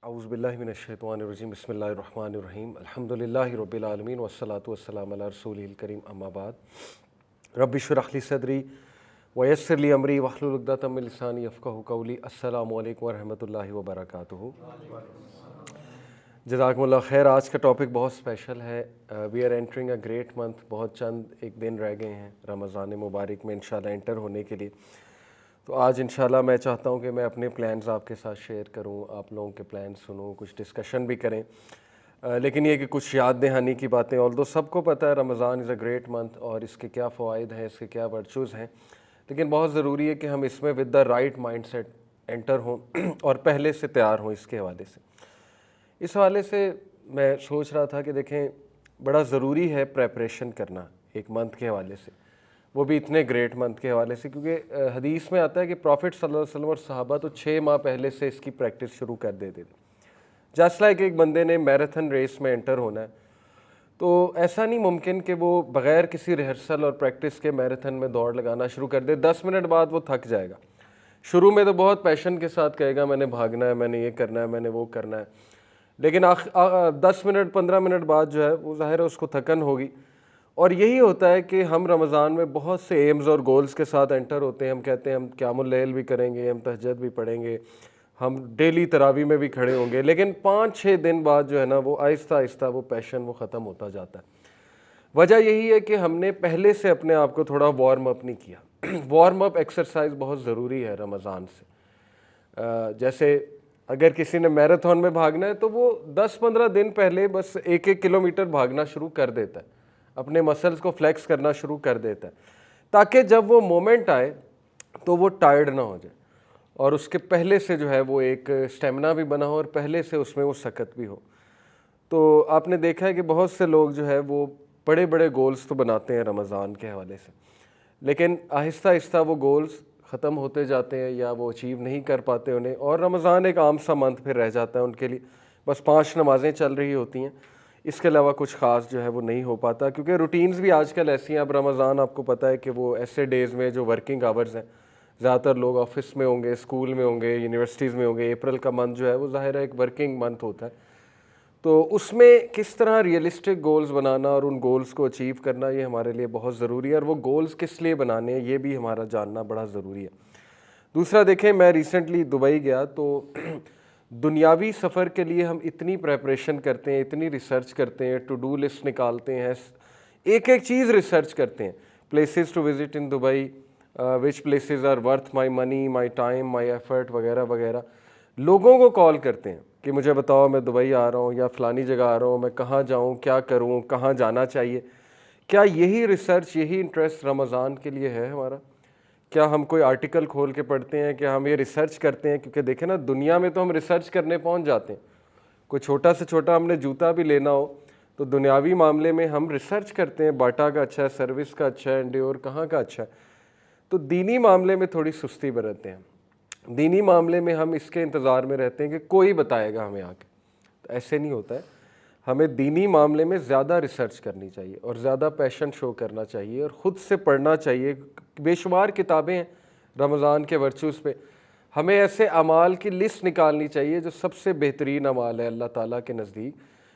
اعوذ باللہ من الشیطان الرجیم بسم اللہ الرحمن الرحیم الحمدللہ رب العالمین والصلاة والسلام علی رسولہ الکریم اما بعد رب اشرح لی صدری ویسر لی امری واحلل عقدۃ من لسانی یفقہوا قولی السلام علیکم ورحمۃ اللہ وبرکاتہ۔ جزاکم اللہ خیر۔ آج کا ٹاپک بہت اسپیشل ہے۔ We are entering a great month. بہت چند ایک دن رہ گئے ہیں رمضان مبارک میں انشاءاللہ انٹر ہونے کے لیے۔ تو آج انشاءاللہ میں چاہتا ہوں کہ میں اپنے پلانز آپ کے ساتھ شیئر کروں، آپ لوگوں کے پلانز سنوں، کچھ ڈسکشن بھی کریں، لیکن یہ کہ کچھ یاد دہانی کی باتیں، آلدو سب کو پتہ ہے رمضان از اے گریٹ منتھ اور اس کے کیا فوائد ہیں، اس کے کیا ورچوز ہیں، لیکن بہت ضروری ہے کہ ہم اس میں with the right mindset enter ہوں اور پہلے سے تیار ہوں۔ اس کے حوالے سے اس حوالے سے میں سوچ رہا تھا کہ دیکھیں بڑا ضروری ہے پریپریشن کرنا ایک منتھ کے حوالے سے، وہ بھی اتنے گریٹ منتھ کے حوالے سے، کیونکہ حدیث میں آتا ہے کہ پروفٹ صلی اللہ علیہ وسلم اور صحابہ تو 6 ماہ پہلے سے اس کی پریکٹس شروع کر دیتے تھے۔ جسٹ لائک ایک بندے نے میراتھن ریس میں انٹر ہونا ہے تو ایسا نہیں ممکن کہ وہ بغیر کسی ریہرسل اور پریکٹس کے میراتھن میں دوڑ لگانا شروع کر دے۔ 10 منٹ بعد وہ تھک جائے گا۔ شروع میں تو بہت پیشن کے ساتھ کہے گا میں نے بھاگنا ہے، میں نے یہ کرنا ہے، میں نے وہ کرنا ہے، لیکن 10 منٹ 15 منٹ بعد جو ہے وہ ظاہر ہے اس کو تھکن ہوگی۔ اور یہی ہوتا ہے کہ ہم رمضان میں بہت سے ایمز اور گولز کے ساتھ انٹر ہوتے ہیں۔ ہم کہتے ہیں ہم قیام اللیل بھی کریں گے، ہم تہجد بھی پڑھیں گے، ہم ڈیلی تراویح میں بھی کھڑے ہوں گے، لیکن 5-6 دن بعد جو ہے نا وہ آہستہ آہستہ وہ پیشن وہ ختم ہوتا جاتا ہے۔ وجہ یہی ہے کہ ہم نے پہلے سے اپنے آپ کو تھوڑا وارم اپ نہیں کیا۔ وارم اپ ایکسرسائز بہت ضروری ہے رمضان سے۔ جیسے اگر کسی نے میراتھن میں بھاگنا ہے تو وہ 10-15 دن پہلے بس 1-1 کلومیٹر بھاگنا شروع کر دیتا ہے، اپنے مسلز کو فلیکس کرنا شروع کر دیتا ہے، تاکہ جب وہ مومنٹ آئے تو وہ ٹائرڈ نہ ہو جائے اور اس کے پہلے سے جو ہے وہ ایک سٹیمنا بھی بنا ہو اور پہلے سے اس میں وہ سخت بھی ہو۔ تو آپ نے دیکھا ہے کہ بہت سے لوگ جو ہے وہ بڑے بڑے گولز تو بناتے ہیں رمضان کے حوالے سے، لیکن آہستہ آہستہ وہ گولز ختم ہوتے جاتے ہیں یا وہ اچیو نہیں کر پاتے انہیں، اور رمضان ایک عام سا منتھ پھر رہ جاتا ہے ان کے لیے۔ بس 5 نمازیں چل رہی ہوتی ہیں، اس کے علاوہ کچھ خاص جو ہے وہ نہیں ہو پاتا، کیونکہ روٹینز بھی آج کل ایسی ہیں۔ اب رمضان آپ کو پتہ ہے کہ وہ ایسے ڈیز میں جو ورکنگ آورز ہیں، زیادہ تر لوگ آفس میں ہوں گے، اسکول میں ہوں گے، یونیورسٹیز میں ہوں گے۔ اپریل کا منتھ جو ہے وہ ظاہر ہے ایک ورکنگ منتھ ہوتا ہے، تو اس میں کس طرح ریئلسٹک گولز بنانا اور ان گولز کو اچیو کرنا یہ ہمارے لیے بہت ضروری ہے، اور وہ گولز کس لیے بنانے ہیں یہ بھی ہمارا جاننا بڑا ضروری ہے۔ دوسرا دیکھیں، میں ریسنٹلی دبئی گیا تو دنیاوی سفر کے لیے ہم اتنی پریپریشن کرتے ہیں، اتنی ریسرچ کرتے ہیں، ٹو ڈو لسٹ نکالتے ہیں، ایک ایک چیز ریسرچ کرتے ہیں، places to visit in Dubai, which places are worth my money, my time, my effort وغیرہ وغیرہ۔ لوگوں کو کال کرتے ہیں کہ مجھے بتاؤ میں دبئی آ رہا ہوں یا فلانی جگہ آ رہا ہوں، میں کہاں جاؤں، کیا کروں، کہاں جانا چاہیے۔ کیا یہی ریسرچ، یہی انٹرسٹ رمضان کے لیے ہے ہمارا؟ کیا ہم کوئی آرٹیکل کھول کے پڑھتے ہیں کہ ہم یہ ریسرچ کرتے ہیں؟ کیونکہ دیکھیں نا، دنیا میں تو ہم ریسرچ کرنے پہنچ جاتے ہیں، کوئی چھوٹا سے چھوٹا ہم نے جوتا بھی لینا ہو تو دنیاوی معاملے میں ہم ریسرچ کرتے ہیں، باٹا کا اچھا ہے، سروس کا اچھا ہے، انڈیور کہاں کا اچھا ہے۔ تو دینی معاملے میں تھوڑی سستی برتتے ہیں۔ دینی معاملے میں ہم اس کے انتظار میں رہتے ہیں کہ کوئی بتائے گا ہمیں آ کے، تو ایسے نہیں ہوتا ہے۔ ہمیں دینی معاملے میں زیادہ ریسرچ کرنی چاہیے اور زیادہ پیشن شو کرنا چاہیے اور خود سے پڑھنا چاہیے۔ بے شمار کتابیں ہیں رمضان کے ورچوز پہ۔ ہمیں ایسے اعمال کی لسٹ نکالنی چاہیے جو سب سے بہترین اعمال ہے اللہ تعالیٰ کے نزدیک،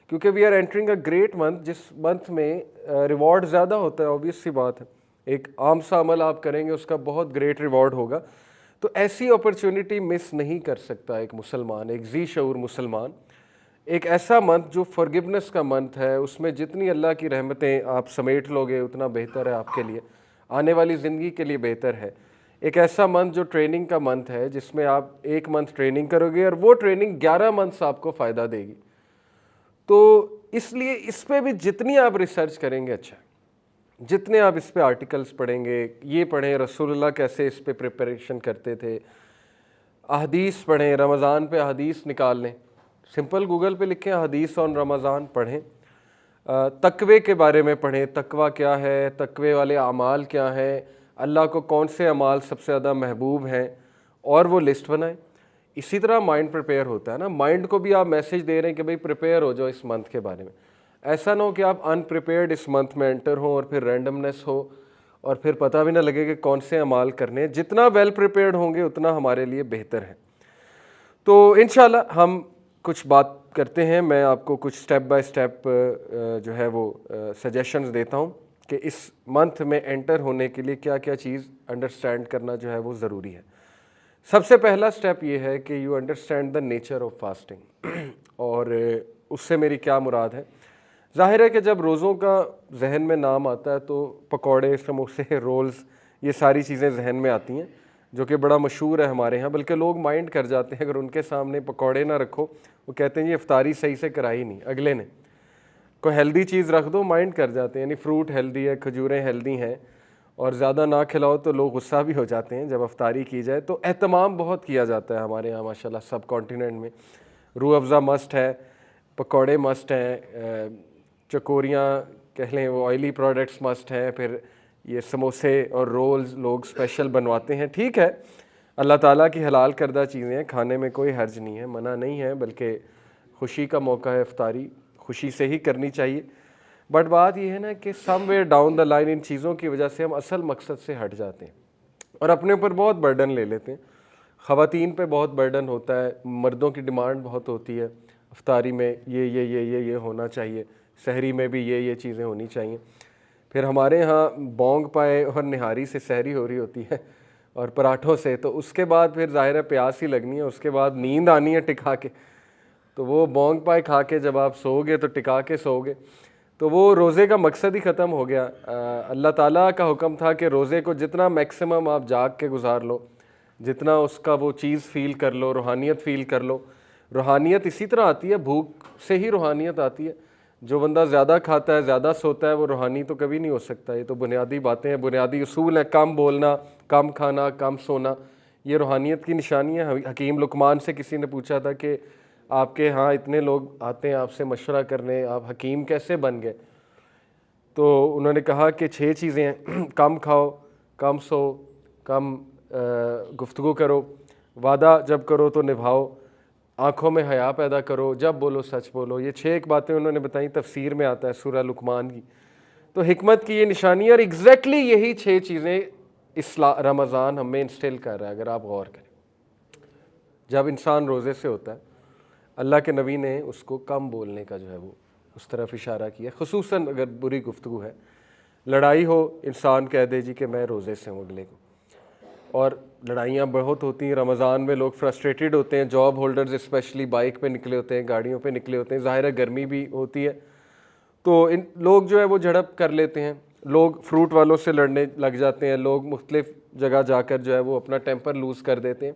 کیونکہ we are entering a great month, جس منتھ میں ریوارڈ زیادہ ہوتا ہے، اوبیس سی بات ہے۔ ایک عام سا عمل آپ کریں گے اس کا بہت گریٹ ریوارڈ ہوگا، تو ایسی اپرچونٹی مس نہیں کر سکتا ایک مسلمان، ایک ذی شعور مسلمان۔ ایک ایسا منتھ جو فارگیونیس کا منتھ ہے، اس میں جتنی اللہ کی رحمتیں آپ سمیٹ لوگے اتنا بہتر ہے آپ کے لیے، آنے والی زندگی کے لیے بہتر ہے۔ ایک ایسا منتھ جو ٹریننگ کا منتھ ہے، جس میں آپ 1 منتھ ٹریننگ کرو گے اور وہ ٹریننگ 11 منتھس آپ کو فائدہ دے گی۔ تو اس لیے اس پہ بھی جتنی آپ ریسرچ کریں گے اچھا، جتنے آپ اس پہ آرٹیکلز پڑھیں گے، یہ پڑھیں رسول اللہ کیسے اس پہ پریپریشن کرتے تھے، احادیث پڑھیں، رمضان پہ احادیث نکال لیں، سمپل گوگل پہ لکھیں حدیث آن رمضان، پڑھیں۔ تقوی کے بارے میں پڑھیں، تقوی کیا ہے، تقوی والے اعمال کیا ہیں، اللہ کو کون سے اعمال سب سے زیادہ محبوب ہیں، اور وہ لسٹ بنائیں۔ اسی طرح مائنڈ پریپیئر ہوتا ہے نا، مائنڈ کو بھی آپ میسیج دے رہے ہیں کہ بھئی پریپیئر ہو جاؤ اس منتھ کے بارے میں۔ ایسا نہ ہو کہ آپ ان پریپیئرڈ اس منتھ میں انٹر ہوں اور پھر رینڈمنس ہو اور پھر پتہ بھی نہ لگے کہ کون سے اعمال کرنے ہیں۔ جتنا ویل پریپیئرڈ ہوں گے اتنا ہمارے لیے بہتر ہے۔ تو انشاءاللہ ہم کچھ بات کرتے ہیں، میں آپ کو کچھ سٹیپ بائی سٹیپ جو ہے وہ سجیشنز دیتا ہوں کہ اس منتھ میں انٹر ہونے کے لیے کیا کیا چیز انڈرسٹینڈ کرنا جو ہے وہ ضروری ہے۔ سب سے پہلا سٹیپ یہ ہے کہ you understand the nature of fasting, اور اس سے میری کیا مراد ہے۔ ظاہر ہے کہ جب روزوں کا ذہن میں نام آتا ہے تو پکوڑے، سموسے، رولز، یہ ساری چیزیں ذہن میں آتی ہیں جو کہ بڑا مشہور ہے ہمارے ہاں، بلکہ لوگ مائنڈ کر جاتے ہیں اگر ان کے سامنے پکوڑے نہ رکھو، وہ کہتے ہیں یہ افطاری صحیح سے کرائی نہیں اگلے نے، کوئی ہیلدی چیز رکھ دو مائنڈ کر جاتے ہیں، یعنی فروٹ ہیلدی ہے، کھجوریں ہیلدی ہیں، اور زیادہ نہ کھلاؤ تو لوگ غصہ بھی ہو جاتے ہیں جب افطاری کی جائے۔ تو اہتمام بہت کیا جاتا ہے ہمارے یہاں ماشاءاللہ سب کانٹیننٹ میں، روح افزا مسٹ ہے، پکوڑے مسٹ ہیں، چکوریاں کہہ لیں وہ آئلی پروڈکٹس مسٹ ہیں، پھر یہ سموسے اور رولز لوگ اسپیشل بنواتے ہیں۔ ٹھیک ہے، اللہ تعالیٰ کی حلال کردہ چیزیں ہیں، کھانے میں کوئی حرج نہیں ہے، منع نہیں ہے، بلکہ خوشی کا موقع ہے، افطاری خوشی سے ہی کرنی چاہیے۔ بٹ بات یہ ہے نا کہ سم ویئر ڈاؤن دا لائن ان چیزوں کی وجہ سے ہم اصل مقصد سے ہٹ جاتے ہیں اور اپنے اوپر بہت برڈن لے لیتے ہیں۔ خواتین پہ بہت برڈن ہوتا ہے، مردوں کی ڈیمانڈ بہت ہوتی ہے، افطاری میں یہ ہونا چاہیے، سحری میں بھی یہ چیزیں ہونی چاہیے۔ پھر ہمارے ہاں بونگ پائے اور نہاری سے سحری ہو رہی ہوتی ہے اور پراٹھوں سے، تو اس کے بعد پھر ظاہر ہے پیاس ہی لگنی ہے، اس کے بعد نیند آنی ہے ٹکا کے، تو وہ بونگ پائے کھا کے جب آپ سو گے تو ٹکا کے سو گے، تو وہ روزے کا مقصد ہی ختم ہو گیا۔ اللہ تعالیٰ کا حکم تھا کہ روزے کو جتنا میکسیمم آپ جاگ کے گزار لو، جتنا اس کا وہ چیز فیل کر لو، روحانیت فیل کر لو۔ روحانیت اسی طرح آتی ہے، بھوک سے ہی روحانیت آتی ہے۔ جو بندہ زیادہ کھاتا ہے، زیادہ سوتا ہے، وہ روحانی تو کبھی نہیں ہو سکتا۔ یہ تو بنیادی باتیں ہیں، بنیادی اصول ہیں، کم بولنا، کم کھانا، کم سونا، یہ روحانیت کی نشانی ہے۔ حکیم لقمان سے کسی نے پوچھا تھا کہ آپ کے ہاں اتنے لوگ آتے ہیں آپ سے مشورہ کرنے، آپ حکیم کیسے بن گئے؟ تو انہوں نے کہا کہ 6 چیزیں ہیں، کم کھاؤ، کم سو، کم گفتگو کرو، وعدہ جب کرو تو نبھاؤ، آنکھوں میں حیا پیدا کرو، جب بولو سچ بولو۔ یہ 6 باتیں انہوں نے بتائیں، تفسیر میں آتا ہے سورہ لقمان کی۔ تو حکمت کی یہ نشانی ہے، اور ایگزیکٹلی یہی 6 چیزیں رمضان ہمیں انسٹل کر رہا ہے۔ اگر آپ غور کریں، جب انسان روزے سے ہوتا ہے، اللہ کے نبی نے اس کو کم بولنے کا جو ہے وہ اس طرف اشارہ کیا، خصوصاً اگر بری گفتگو ہے، لڑائی ہو، انسان کہہ دے جی کہ میں روزے سے ہوں اگلے کو۔ اور لڑائیاں بہت ہوتی ہیں رمضان میں، لوگ فرسٹریٹڈ ہوتے ہیں، جاب ہولڈرز اسپیشلی بائک پہ نکلے ہوتے ہیں، گاڑیوں پہ نکلے ہوتے ہیں، ظاہر ہے گرمی بھی ہوتی ہے، تو ان لوگ جو ہے وہ جھڑپ کر لیتے ہیں، لوگ فروٹ والوں سے لڑنے لگ جاتے ہیں، لوگ مختلف جگہ جا کر جو ہے وہ اپنا ٹیمپر لوز کر دیتے ہیں۔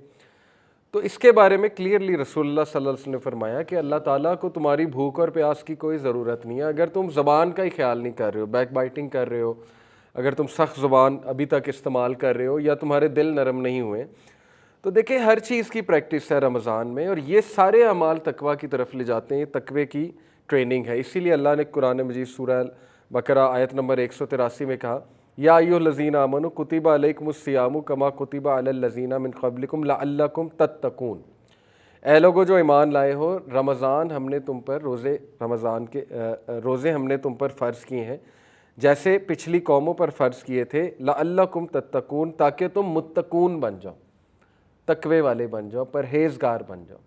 تو اس کے بارے میں کلیئرلی رسول اللہ صلی اللہ علیہ وسلم نے فرمایا کہ اللہ تعالیٰ کو تمہاری بھوک اور پیاس کی کوئی ضرورت نہیں ہے، اگر تم زبان کا ہی خیال نہیں کر رہے ہو، بیک بائٹنگ کر رہے ہو، اگر تم سخت زبان ابھی تک استعمال کر رہے ہو، یا تمہارے دل نرم نہیں ہوئے۔ تو دیکھیں ہر چیز کی پریکٹس ہے رمضان میں، اور یہ سارے اعمال تقویٰ کی طرف لے جاتے ہیں، یہ تقوی کی ٹریننگ ہے۔ اسی لیے اللہ نے قرآن مجید سورہ بقرہ آیت نمبر 183 میں کہا، یا ایھا الذین آمنوا کتب علیکم الصیام کما کتب علی الذین من قبلکم لعلکم تتقون۔ اے لوگو جو ایمان لائے ہو، رمضان ہم نے تم پر روزے ہم نے تم پر فرض کیے ہیں جیسے پچھلی قوموں پر فرض کیے تھے، لعلکم تتقون، تاکہ تم متقون بن جاؤ، تقوی والے بن جاؤ، پرہیزگار بن جاؤ۔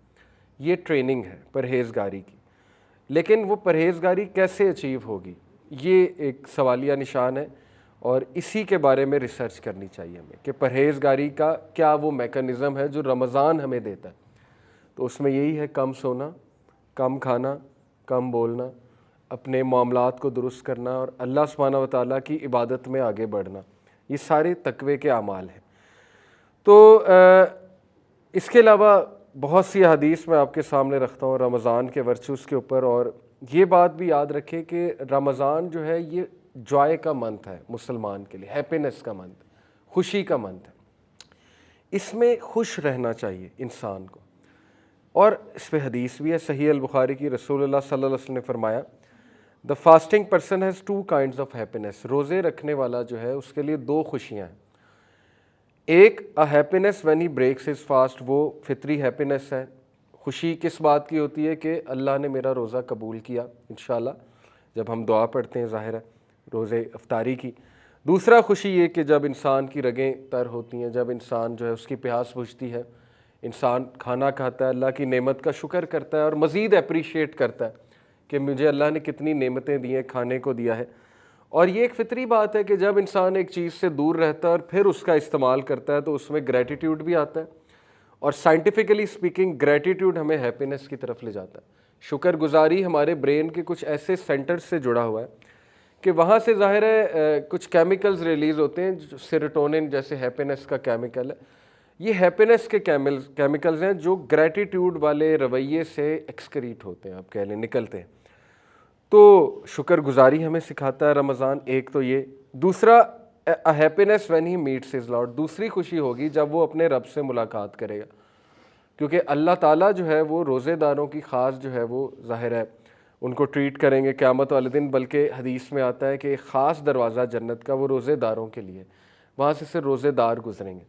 یہ ٹریننگ ہے پرہیزگاری کی، لیکن وہ پرہیزگاری کیسے اچیو ہوگی، یہ ایک سوالیہ نشان ہے، اور اسی کے بارے میں ریسرچ کرنی چاہیے ہمیں کہ پرہیزگاری کا کیا وہ میکانزم ہے جو رمضان ہمیں دیتا ہے۔ تو اس میں یہی ہے کم سونا، کم کھانا، کم بولنا، اپنے معاملات کو درست کرنا، اور اللہ سبحانہ وتعالیٰ کی عبادت میں آگے بڑھنا، یہ سارے تقوی کے اعمال ہیں۔ تو اس کے علاوہ بہت سی حدیث میں آپ کے سامنے رکھتا ہوں رمضان کے ورچوز کے اوپر، اور یہ بات بھی یاد رکھیں کہ رمضان جو ہے یہ جوائے کا منتھ ہے مسلمان کے لیے، ہیپینس کا منتھ، خوشی کا منتھ ہے۔ اس میں خوش رہنا چاہیے انسان کو، اور اس پہ حدیث بھی ہے صحیح البخاری کی، رسول اللہ صلی اللہ علیہ وسلم نے فرمایا the fasting person has 2 kinds of happiness, روزے رکھنے والا جو ہے اس کے لیے 2 خوشیاں ہیں۔ ایک happiness when he breaks his fast, وہ فطری ہیپینس ہے، خوشی کس بات کی ہوتی ہے کہ اللہ نے میرا روزہ قبول کیا انشاءاللہ، جب ہم دعا پڑھتے ہیں ظاہر ہے روزے افطاری کی۔ دوسرا خوشی یہ کہ جب انسان کی رگیں تر ہوتی ہیں، جب انسان جو ہے اس کی پیاس بجھتی ہے، انسان کھانا کھاتا ہے، اللہ کی نعمت کا شکر کرتا ہے اور مزید اپریشیٹ کرتا ہے کہ مجھے اللہ نے کتنی نعمتیں دی ہیں، کھانے کو دیا ہے۔ اور یہ ایک فطری بات ہے کہ جب انسان ایک چیز سے دور رہتا ہے اور پھر اس کا استعمال کرتا ہے تو اس میں گریٹیٹیوڈ بھی آتا ہے، اور سائنٹیفکلی اسپیکنگ گریٹیٹیوڈ ہمیں ہیپینس کی طرف لے جاتا ہے۔ شکر گزاری ہمارے برین کے کچھ ایسے سینٹر سے جڑا ہوا ہے کہ وہاں سے ظاہر ہے کچھ کیمیکلز ریلیز ہوتے ہیں، جو سیروٹونن جیسے ہیپینس کا کیمیکل ہے، یہ ہیپینس کے کیمیکلز ہیں جو گریٹیٹیوڈ والے رویے سے ایکسکریٹ ہوتے ہیں، آپ کہہ لیں نکلتے ہیں۔ تو شکر گزاری ہمیں سکھاتا ہے رمضان، ایک تو یہ۔ دوسرا happiness when he meets his lord, دوسری خوشی ہوگی جب وہ اپنے رب سے ملاقات کرے گا، کیونکہ اللہ تعالیٰ جو ہے وہ روزے داروں کی خاص جو ہے وہ ظاہر ہے ان کو ٹریٹ کریں گے قیامت والے دن، بلکہ حدیث میں آتا ہے کہ ایک خاص دروازہ جنت کا وہ روزے داروں کے لیے، وہاں سے صرف روزے دار گزریں گے۔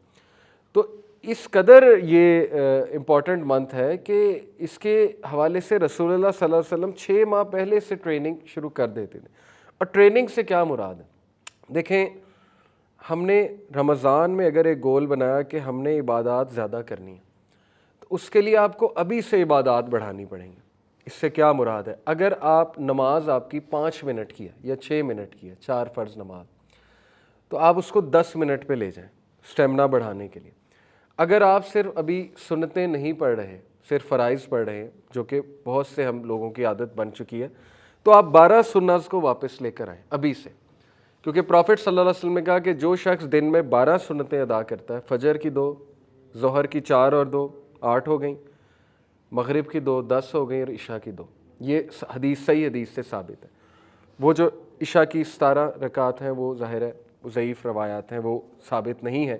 تو اس قدر یہ امپورٹنٹ منتھ ہے کہ اس کے حوالے سے رسول اللہ صلی اللہ علیہ وسلم 6 ماہ پہلے سے ٹریننگ شروع کر دیتے تھے۔ اور ٹریننگ سے کیا مراد ہے؟ دیکھیں، ہم نے رمضان میں اگر ایک گول بنایا کہ ہم نے عبادات زیادہ کرنی ہے تو اس کے لیے آپ کو ابھی سے عبادات بڑھانی پڑیں گی۔ اس سے کیا مراد ہے؟ اگر آپ نماز آپ کی 5 منٹ کی ہے یا 6 منٹ کی ہے، 4 فرض نماز، تو آپ اس کو 10 منٹ پہ لے جائیں سٹیمنا بڑھانے کے لیے۔ اگر آپ صرف ابھی سنتیں نہیں پڑھ رہے، صرف فرائض پڑھ رہے ہیں، جو کہ بہت سے ہم لوگوں کی عادت بن چکی ہے، تو آپ 12 سنت کو واپس لے کر آئیں ابھی سے، کیونکہ پروفٹ صلی اللہ علیہ وسلم نے کہا کہ جو شخص دن میں 12 سنتیں ادا کرتا ہے، فجر کی 2، ظہر کی 4 اور 2 8 ہو گئیں، مغرب کی 2 10 ہو گئیں، اور عشاء کی 2، یہ حدیث صحیح حدیث سے ثابت ہے۔ وہ جو عشاء کی 17 رکعات ہیں وہ ظاہر ہے ضعیف روایات ہیں، وہ ثابت نہیں ہیں،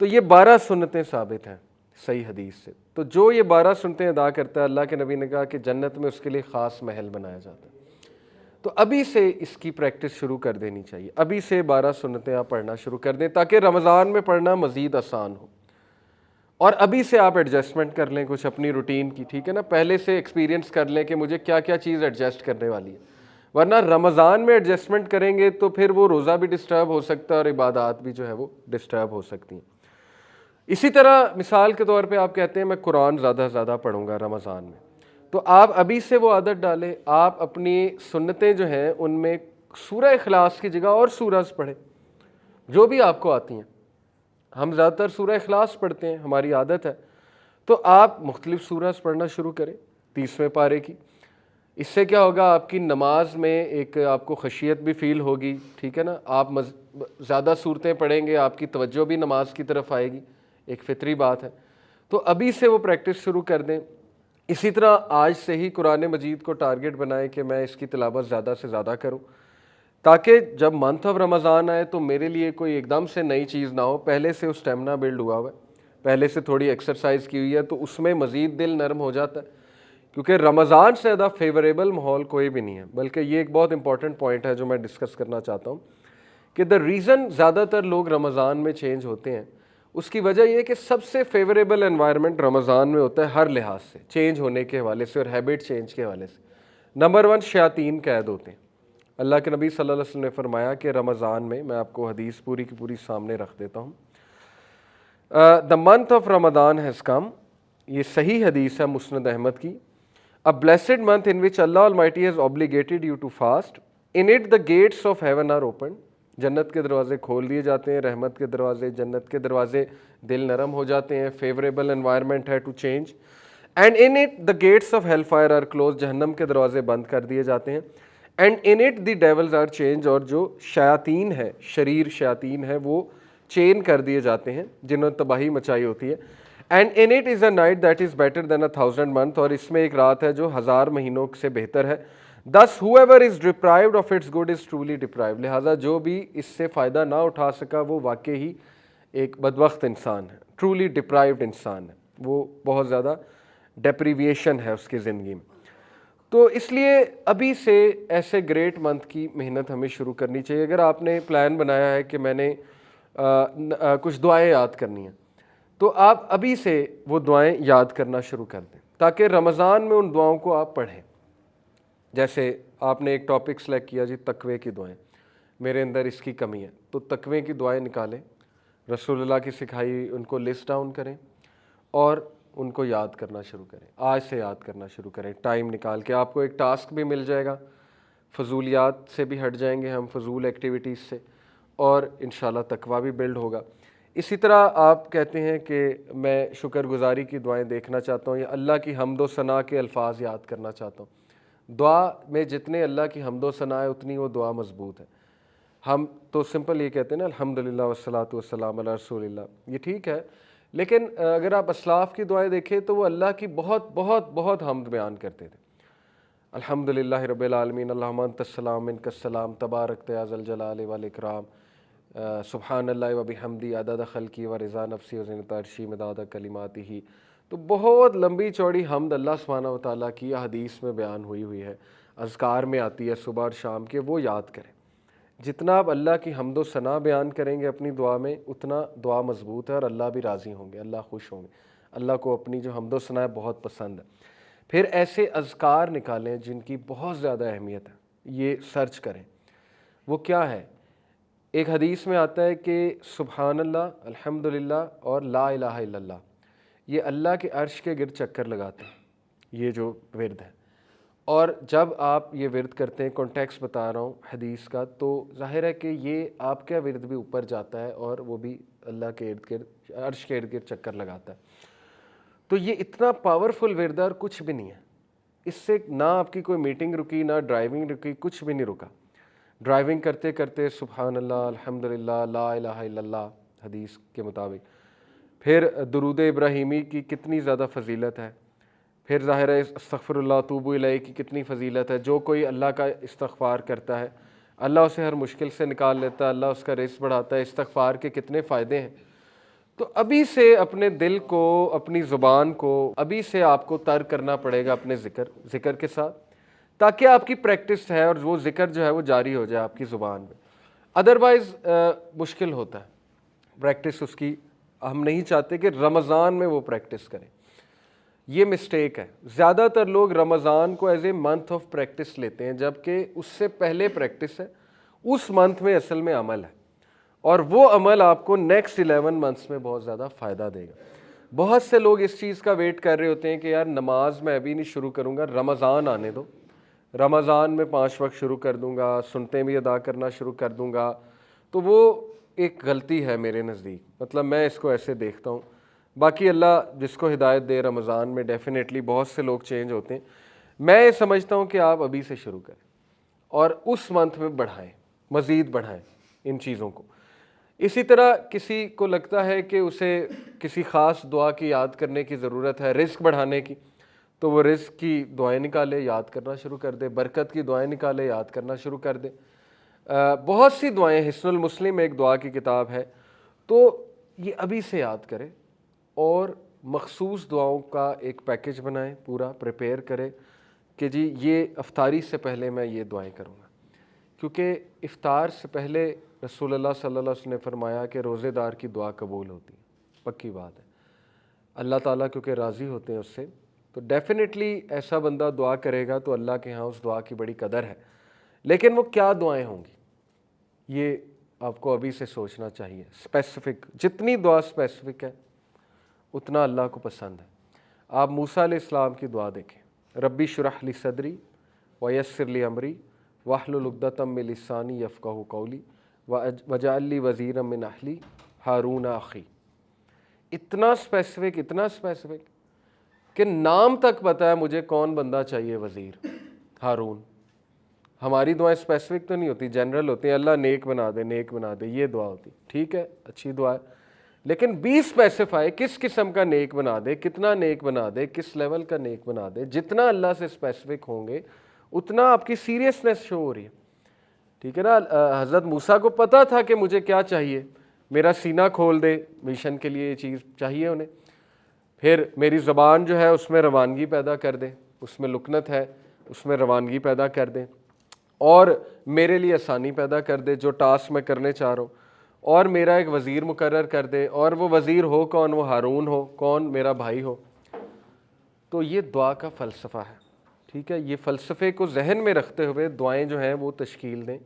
تو یہ 12 سنتیں ثابت ہیں صحیح حدیث سے۔ تو جو یہ 12 سنتیں ادا کرتا ہے، اللہ کے نبی نے کہا کہ جنت میں اس کے لیے خاص محل بنایا جاتا ہے۔ تو ابھی سے اس کی پریکٹس شروع کر دینی چاہیے، ابھی سے 12 سنتیں آپ پڑھنا شروع کر دیں تاکہ رمضان میں پڑھنا مزید آسان ہو، اور ابھی سے آپ ایڈجسٹمنٹ کر لیں کچھ اپنی روٹین کی، ٹھیک ہے نا، پہلے سے ایکسپیرینس کر لیں کہ مجھے کیا کیا چیز ایڈجسٹ کرنے والی ہے، ورنہ رمضان میں ایڈجسٹمنٹ کریں گے تو پھر وہ روزہ بھی ڈسٹرب ہو سکتا ہے اور عبادات بھی جو ہے وہ ڈسٹرب ہو سکتی ہیں۔ اسی طرح مثال کے طور پہ آپ کہتے ہیں میں قرآن زیادہ سے زیادہ پڑھوں گا رمضان میں، تو آپ ابھی سے وہ عادت ڈالیں، آپ اپنی سنتیں جو ہیں ان میں سورہ اخلاص کی جگہ اور سورج پڑھیں جو بھی آپ کو آتی ہیں۔ ہم زیادہ تر سورہ اخلاص پڑھتے ہیں، ہماری عادت ہے، تو آپ مختلف سورج پڑھنا شروع کریں 30ویں پارے کی۔ اس سے کیا ہوگا، آپ کی نماز میں ایک آپ کو خشیت بھی فیل ہوگی، ٹھیک ہے نا، آپ زیادہ صورتیں پڑھیں گے، آپ کی توجہ بھی نماز کی طرف آئے گی، ایک فطری بات ہے۔ تو ابھی سے وہ پریکٹس شروع کر دیں۔ اسی طرح آج سے ہی قرآن مجید کو ٹارگٹ بنائیں کہ میں اس کی تلاوت زیادہ سے زیادہ کروں، تاکہ جب منتھ آف رمضان آئے تو میرے لیے کوئی ایک دم سے نئی چیز نہ ہو، پہلے سے اسٹیمنا بلڈ ہوا ہوا ہے، پہلے سے تھوڑی ایکسرسائز کی ہوئی ہے، تو اس میں مزید دل نرم ہو جاتا ہے، کیونکہ رمضان سے زیادہ فیوریبل ماحول کوئی بھی نہیں ہے۔ بلکہ یہ ایک بہت امپورٹنٹ پوائنٹ ہے جو میں ڈسکس کرنا چاہتا ہوں کہ دا ریزن زیادہ تر لوگ رمضان میں چینج ہوتے ہیں، اس کی وجہ یہ ہے کہ سب سے فیوریبل انوائرمنٹ رمضان میں ہوتا ہے ہر لحاظ سے، چینج ہونے کے حوالے سے اور ہیبٹ چینج کے حوالے سے۔ نمبر 1، شیاطین قید ہوتے ہیں۔ اللہ کے نبی صلی اللہ علیہ وسلم نے فرمایا کہ رمضان میں آپ کو حدیث پوری کی پوری سامنے رکھ دیتا ہوں، the month of Ramzan has come, یہ صحیح حدیث ہے مسند احمد کی، a blessed month in which Allah Almighty has obligated you to fast, in it the gates of heaven are opened، جنت کے دروازے کھول دیے جاتے ہیں، رحمت کے دروازے، جنت کے دروازے، دل نرم ہو جاتے ہیں، فیوریبل انوائرمنٹ ہے to change, and in it the gates of hell fire are closed, جہنم کے دروازے بند کر دیے جاتے ہیں، and in it the devils are change, اور جو شیاطین ہے، شریر شیاطین ہے، وہ چین کر دیے جاتے ہیں جنہوں نے تباہی مچائی ہوتی ہے، and in it is a night that is better than 1000 month، اور اس میں ایک رات ہے جو 1000 مہینوں سے بہتر ہے، thus whoever is deprived of its good is truly deprived، لہٰذا جو بھی اس سے فائدہ نہ اٹھا سکا وہ واقعی ہی ایک بدبخت انسان ہے، truly deprived انسان ہے، وہ بہت زیادہ ڈیپریویشن ہے اس کی زندگی میں۔ تو اس لیے ابھی سے ایسے گریٹ منتھ کی محنت ہمیں شروع کرنی چاہیے۔ اگر آپ نے پلان بنایا ہے کہ میں نے کچھ دعائیں یاد کرنی ہیں، تو آپ ابھی سے وہ دعائیں یاد کرنا شروع کر دیں تاکہ رمضان میں ان دعاؤں کو آپ پڑھیں۔ جیسے آپ نے ایک ٹاپک سلیکٹ کیا جی تقوی کی دعائیں، میرے اندر اس کی کمی ہے، تو تقوی کی دعائیں نکالیں، رسول اللہ کی سکھائی ان کو لسٹ ڈاؤن کریں، اور ان کو یاد کرنا شروع کریں، آج سے یاد کرنا شروع کریں، ٹائم نکال کے۔ آپ کو ایک ٹاسک بھی مل جائے گا، فضولیات سے بھی ہٹ جائیں گے ہم، فضول ایکٹیویٹیز سے، اور انشاءاللہ تقویٰ بھی بلڈ ہوگا۔ اسی طرح آپ کہتے ہیں کہ میں شکر گزاری کی دعائیں دیکھنا چاہتا ہوں، یا اللہ کی حمد و ثنا کے الفاظ یاد کرنا چاہتا ہوں۔ دعا میں جتنے اللہ کی حمد و ثنا ہے اتنی وہ دعا مضبوط ہے۔ ہم تو سمپل یہ کہتے ہیں نا الحمدللہ والصلاۃ والسلام علی رسول اللہ، یہ ٹھیک ہے، لیکن اگر آپ اسلاف کی دعائیں دیکھیں تو وہ اللہ کی بہت بہت بہت حمد بیان کرتے تھے۔ الحمدللہ رب العالمین، اللہم انت السلام منک السلام، تبارکت یا ذا الجلال والاکرام، سبحان اللہ و بحمدی عدد خلقی و رضا نفسی و زنت عرشی مداد کلماتہ۔ تو بہت لمبی چوڑی حمد اللہ سبحانہ و تعالیٰ کی حدیث میں بیان ہوئی ہے، اذکار میں آتی ہے صبح اور شام کے، وہ یاد کریں۔ جتنا آپ اللہ کی حمد و ثنا بیان کریں گے اپنی دعا میں، اتنا دعا مضبوط ہے اور اللہ بھی راضی ہوں گے، اللہ خوش ہوں گے۔ اللہ کو اپنی جو حمد و ثنا ہے بہت پسند ہے۔ پھر ایسے اذکار نکالیں جن کی بہت زیادہ اہمیت ہے، یہ سرچ کریں۔ وہ کیا ہے؟ ایک حدیث میں آتا ہے کہ سبحان اللہ، الحمدللہ اور لا الہ الا اللہ، یہ اللہ کے عرش کے گرد چکر لگاتے ہیں، یہ جو ورد ہے۔ اور جب آپ یہ ورد کرتے ہیں، کانٹیکس بتا رہا ہوں حدیث کا، تو ظاہر ہے کہ یہ آپ کا ورد بھی اوپر جاتا ہے اور وہ بھی اللہ کے ارد گرد، عرش کے ارد گرد چکر لگاتا ہے۔ تو یہ اتنا پاورفل ورد ہے اور کچھ بھی نہیں ہے، اس سے نہ آپ کی کوئی میٹنگ رکی، نہ ڈرائیونگ رکی، کچھ بھی نہیں رکا۔ ڈرائیونگ کرتے کرتے سبحان اللہ، الحمدللہ، لا الہ الا اللہ حدیث کے مطابق۔ پھر درود ابراہیمی کی کتنی زیادہ فضیلت ہے، پھر ظاہر ہے استغفر اللہ توب الیہ کی کتنی فضیلت ہے۔ جو کوئی اللہ کا استغفار کرتا ہے اللہ اسے ہر مشکل سے نکال لیتا ہے، اللہ اس کا رزق بڑھاتا ہے۔ استغفار کے کتنے فائدے ہیں۔ تو ابھی سے اپنے دل کو، اپنی زبان کو ابھی سے آپ کو تر کرنا پڑے گا اپنے ذکر کے ساتھ، تاکہ آپ کی پریکٹس ہے اور وہ ذکر جو ہے وہ جاری ہو جائے آپ کی زبان میں۔ ادروائز مشکل ہوتا ہے پریکٹس اس کی۔ ہم نہیں چاہتے کہ رمضان میں وہ پریکٹس کریں، یہ مسٹیک ہے۔ زیادہ تر لوگ رمضان کو as a month of practice لیتے ہیں، جبکہ اس سے پہلے پریکٹس ہے، اس منتھ میں اصل میں عمل ہے، اور وہ عمل آپ کو نیکسٹ 11 منتھس میں بہت زیادہ فائدہ دے گا۔ بہت سے لوگ اس چیز کا ویٹ کر رہے ہوتے ہیں کہ یار نماز میں ابھی نہیں شروع کروں گا، رمضان آنے دو، رمضان میں 5 وقت شروع کر دوں گا، سنتیں بھی ادا کرنا شروع کر دوں گا۔ تو وہ ایک غلطی ہے میرے نزدیک، مطلب میں اس کو ایسے دیکھتا ہوں۔ باقی اللہ جس کو ہدایت دے، رمضان میں ڈیفینیٹلی بہت سے لوگ چینج ہوتے ہیں۔ میں یہ سمجھتا ہوں کہ آپ ابھی سے شروع کریں اور اس منتھ میں بڑھائیں، مزید بڑھائیں ان چیزوں کو۔ اسی طرح کسی کو لگتا ہے کہ اسے کسی خاص دعا کی یاد کرنے کی ضرورت ہے رزق بڑھانے کی، تو وہ رزق کی دعائیں نکالے، یاد کرنا شروع کر دے، برکت کی دعائیں نکالے، یاد کرنا شروع کر دے۔ بہت سی دعائیں، حصن المسلم ایک دعا کی کتاب ہے، تو یہ ابھی سے یاد کرے اور مخصوص دعاؤں کا ایک پیکج بنائیں، پورا پریپیئر کرے کہ جی یہ افطاری سے پہلے میں یہ دعائیں کروں گا، کیونکہ افطار سے پہلے رسول اللہ صلی اللہ علیہ وسلم نے فرمایا کہ روزے دار کی دعا قبول ہوتی ہے، پکی بات ہے۔ اللہ تعالیٰ کیونکہ راضی ہوتے ہیں اس سے، تو ڈیفینیٹلی ایسا بندہ دعا کرے گا تو اللہ کے ہاں اس دعا کی بڑی قدر ہے۔ لیکن وہ کیا دعائیں ہوں گی، یہ آپ کو ابھی سے سوچنا چاہیے۔ اسپیسیفک، جتنی دعا اسپیسیفک ہے اتنا اللہ کو پسند ہے۔ آپ موسیٰ علیہ السلام کی دعا دیکھیں، ربی اشرح لی صدری ویسر لی امری واحلل عقدۃ من لسانی یفقہوا قولی واجعل لی وزیرا من اہلی ہارون اخی۔ اتنا اسپیسیفک کہ نام تک پتہ ہے مجھے کون بندہ چاہیے وزیر، ہارون۔ ہماری دعائیں اسپیسیفک تو نہیں ہوتی، جنرل ہوتی ہیں، اللہ نیک بنا دے، نیک بنا دے، یہ دعا ہوتی، ٹھیک ہے، اچھی دعا ہے، لیکن بھی اسپیسیفائی کس قسم کا نیک بنا دے، کتنا نیک بنا دے، کس لیول کا نیک بنا دے۔ جتنا اللہ سے اسپیسیفک ہوں گے اتنا آپ کی سیریسنس شو ہو رہی ہے، ٹھیک ہے نا۔ حضرت موسیٰ کو پتہ تھا کہ مجھے کیا چاہیے، میرا سینہ کھول دے، مشن کے لیے یہ چیز چاہیے انہیں، پھر میری زبان جو ہے اس میں روانگی پیدا کر دے، اس میں لکنت ہے، اس میں روانگی پیدا کر دے، اور میرے لیے آسانی پیدا کر دے جو ٹاسک میں کرنے چاہ رہا ہوں، اور میرا ایک وزیر مقرر کر دے، اور وہ وزیر ہو کون، وہ ہارون ہو، کون، میرا بھائی ہو۔ تو یہ دعا کا فلسفہ ہے، ٹھیک ہے۔ یہ فلسفے کو ذہن میں رکھتے ہوئے دعائیں جو ہیں وہ تشکیل دیں،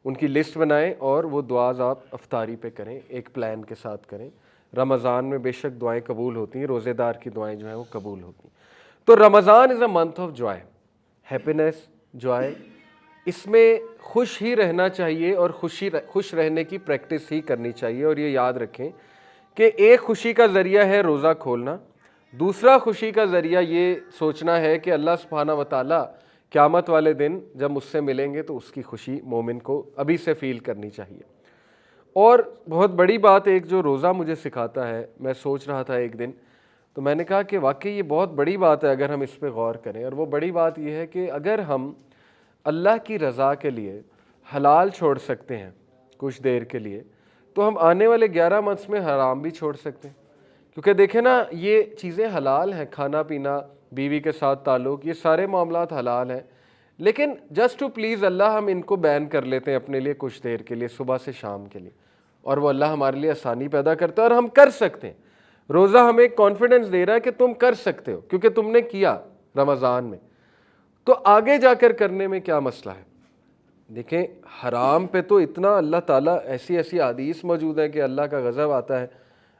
ان کی لسٹ بنائیں، اور وہ دعاز آپ افطاری پہ کریں، ایک پلان کے ساتھ کریں، رمضان میں بے شک دعائیں قبول ہوتی ہیں، روزے دار کی دعائیں جو ہیں وہ قبول ہوتی ہیں۔ تو Ramadan is a month of joy, happiness, joy. اس میں خوش ہی رہنا چاہیے اور خوش رہنے کی پریکٹس ہی کرنی چاہیے، اور یہ یاد رکھیں کہ ایک خوشی کا ذریعہ ہے روزہ کھولنا، دوسرا خوشی کا ذریعہ یہ سوچنا ہے کہ اللہ سبحانہ و تعالیٰ قیامت والے دن جب مجھ سے ملیں گے تو اس کی خوشی مومن کو ابھی سے فیل کرنی چاہیے۔ اور بہت بڑی بات ایک جو روزہ مجھے سکھاتا ہے، میں سوچ رہا تھا ایک دن تو میں نے کہا کہ واقعی یہ بہت بڑی بات ہے اگر ہم اس پہ غور کریں، اور وہ بڑی بات یہ ہے کہ اگر ہم اللہ کی رضا کے لیے حلال چھوڑ سکتے ہیں کچھ دیر کے لیے، تو ہم آنے والے 11 منتھس میں حرام بھی چھوڑ سکتے ہیں۔ کیونکہ دیکھیں نا، یہ چیزیں حلال ہیں، کھانا پینا، بیوی کے ساتھ تعلق، یہ سارے معاملات حلال ہیں، لیکن جسٹ ٹو پلیز اللہ ہم ان کو بین کر لیتے ہیں اپنے لیے کچھ دیر کے لیے، صبح سے شام کے لیے، اور وہ اللہ ہمارے لیے آسانی پیدا کرتا ہے اور ہم کر سکتے ہیں۔ روزہ ہمیں ایک کانفیڈنس دے رہا ہے کہ تم کر سکتے ہو کیونکہ تم نے کیا رمضان میں، تو آگے جا کر کرنے میں کیا مسئلہ ہے؟ دیکھیں حرام پہ تو اتنا اللہ تعالیٰ ایسی حدیث موجود ہے کہ اللہ کا غضب آتا ہے،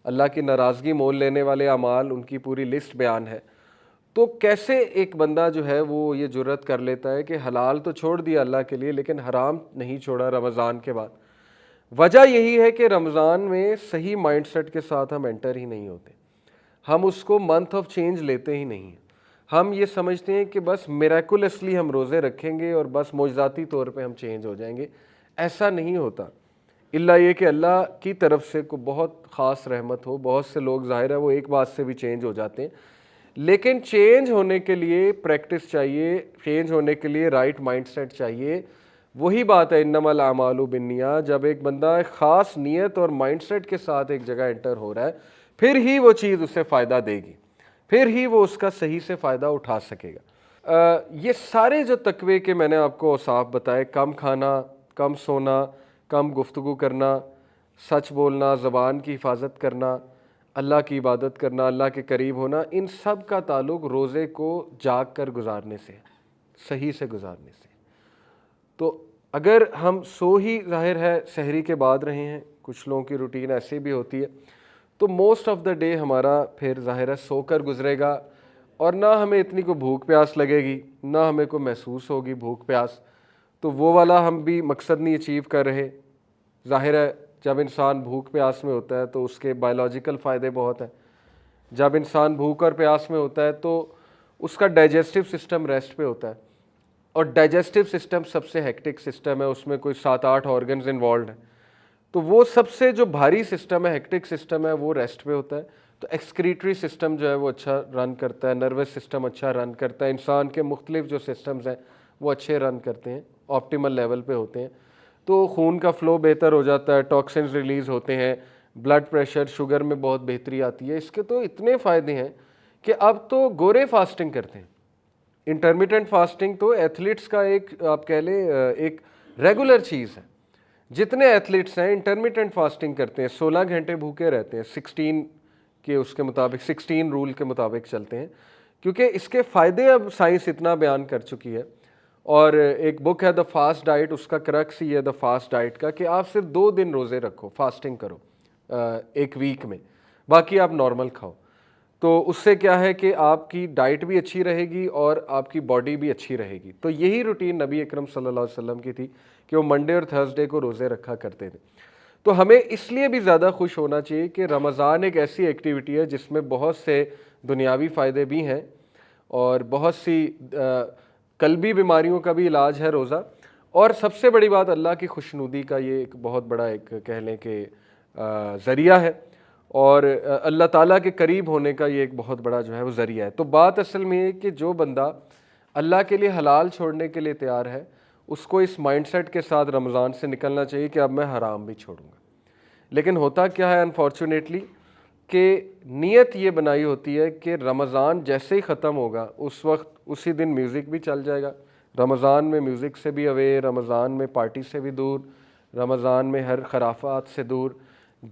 اللہ کی ناراضگی مول لینے والے اعمال، ان کی پوری لسٹ بیان ہے۔ تو کیسے ایک بندہ جو ہے وہ یہ جرت کر لیتا ہے کہ حلال تو چھوڑ دیا اللہ کے لیے لیکن حرام نہیں چھوڑا رمضان کے بعد؟ وجہ یہی ہے کہ رمضان میں صحیح مائنڈ سیٹ کے ساتھ ہم انٹر ہی نہیں ہوتے، ہم اس کو منتھ آف چینج لیتے ہی نہیں ہیں۔ ہم یہ سمجھتے ہیں کہ بس میریکولسلی ہم روزے رکھیں گے اور بس معجزاتی طور پہ ہم چینج ہو جائیں گے۔ ایسا نہیں ہوتا، الا یہ کہ اللہ کی طرف سے کوئی بہت خاص رحمت ہو۔ بہت سے لوگ ظاہر ہے وہ ایک بات سے بھی چینج ہو جاتے ہیں، لیکن چینج ہونے کے لیے پریکٹس چاہیے، چینج ہونے کے لیے رائٹ مائنڈ سیٹ چاہیے۔ وہی بات ہے انما الاعمال بالنیات، جب ایک بندہ ایک خاص نیت اور مائنڈ سیٹ کے ساتھ ایک جگہ انٹر ہو رہا ہے، پھر ہی وہ چیز اسے فائدہ دے گی، پھر ہی وہ اس کا صحیح سے فائدہ اٹھا سکے گا۔ یہ سارے جو تقوی کے میں نے آپ کو اوصاف بتائے، کم کھانا، کم سونا، کم گفتگو کرنا، سچ بولنا، زبان کی حفاظت کرنا، اللہ کی عبادت کرنا، اللہ کے قریب ہونا، ان سب کا تعلق روزے کو جاگ کر گزارنے سے، صحیح سے گزارنے سے۔ تو اگر ہم سو ہی ظاہر ہے سحری کے بعد رہے ہیں، کچھ لوگوں کی روٹین ایسی بھی ہوتی ہے، تو موسٹ آف دا ڈے ہمارا پھر ظاہر ہے سو کر گزرے گا، اور نہ ہمیں اتنی کوئی بھوک پیاس لگے گی، نہ ہمیں کوئی محسوس ہوگی بھوک پیاس، تو وہ والا ہم بھی مقصد نہیں اچیو کر رہے۔ ظاہر ہے جب انسان بھوک پیاس میں ہوتا ہے تو اس کے بائیولوجیکل فائدے بہت ہیں۔ جب انسان بھوک اور پیاس میں ہوتا ہے تو اس کا ڈائجسٹو سسٹم ریسٹ پہ ہوتا ہے، اور ڈائجسٹو سسٹم سب سے ہیکٹک سسٹم ہے، اس میں کوئی 7-8 آرگنز انوالوڈ ہیں، تو وہ سب سے جو بھاری سسٹم ہے، ہیکٹک سسٹم ہے، وہ ریسٹ پہ ہوتا ہے۔ تو ایکسکریٹری سسٹم جو ہے وہ اچھا رن کرتا ہے، نروس سسٹم اچھا رن کرتا ہے، انسان کے مختلف جو سسٹمز ہیں وہ اچھے رن کرتے ہیں، آپٹیمل لیول پہ ہوتے ہیں، تو خون کا فلو بہتر ہو جاتا ہے، ٹاکسنز ریلیز ہوتے ہیں، بلڈ پریشر، شوگر میں بہت بہتری آتی ہے۔ اس کے تو اتنے فائدے ہیں کہ اب تو گورے فاسٹنگ کرتے ہیں۔ انٹرمیٹنٹ فاسٹنگ تو ایتھلیٹس کا ایک آپ کہہ لیں ایک ریگولر چیز ہے۔ جتنے ایتھلیٹس ہیں انٹرمیٹنٹ فاسٹنگ کرتے ہیں، 16 گھنٹے بھوکے رہتے ہیں، 16 کے اس کے مطابق 16 رول کے مطابق چلتے ہیں، کیونکہ اس کے فائدے اب سائنس اتنا بیان کر چکی ہے۔ اور ایک بک ہے دا فاسٹ ڈائٹ، اس کا کرکس ہی ہے دا فاسٹ ڈائٹ کا کہ آپ صرف 2 دن روزے رکھو، فاسٹنگ کرو ایک ویک میں، باقی آپ نارمل کھاؤ۔ تو اس سے کیا ہے کہ آپ کی ڈائٹ بھی اچھی رہے گی اور آپ کی باڈی بھی اچھی رہے گی۔ تو یہی روٹین نبی اکرم صلی اللہ علیہ وسلم کی تھی کہ وہ منڈے اور تھرسڈے کو روزے رکھا کرتے تھے۔ تو ہمیں اس لیے بھی زیادہ خوش ہونا چاہیے کہ رمضان ایک ایسی ایکٹیویٹی ہے جس میں بہت سے دنیاوی فائدے بھی ہیں اور بہت سی قلبی بیماریوں کا بھی علاج ہے روزہ، اور سب سے بڑی بات اللہ کی خوشنودی کا یہ ایک بہت بڑا ایک کہہ لیں کہ ذریعہ ہے، اور اللہ تعالیٰ کے قریب ہونے کا یہ ایک بہت بڑا جو ہے وہ ذریعہ ہے۔ تو بات اصل میں یہ کہ جو بندہ اللہ کے لیے حلال چھوڑنے کے لیے تیار ہے، اس کو اس مائنڈ سیٹ کے ساتھ رمضان سے نکلنا چاہیے کہ اب میں حرام بھی چھوڑوں گا۔ لیکن ہوتا کیا ہے انفارچونیٹلی کہ نیت یہ بنائی ہوتی ہے کہ رمضان جیسے ہی ختم ہوگا اس وقت اسی دن میوزک بھی چل جائے گا، رمضان میں میوزک سے بھی اوے، رمضان میں پارٹی سے بھی دور، رمضان میں ہر خرافات سے دور۔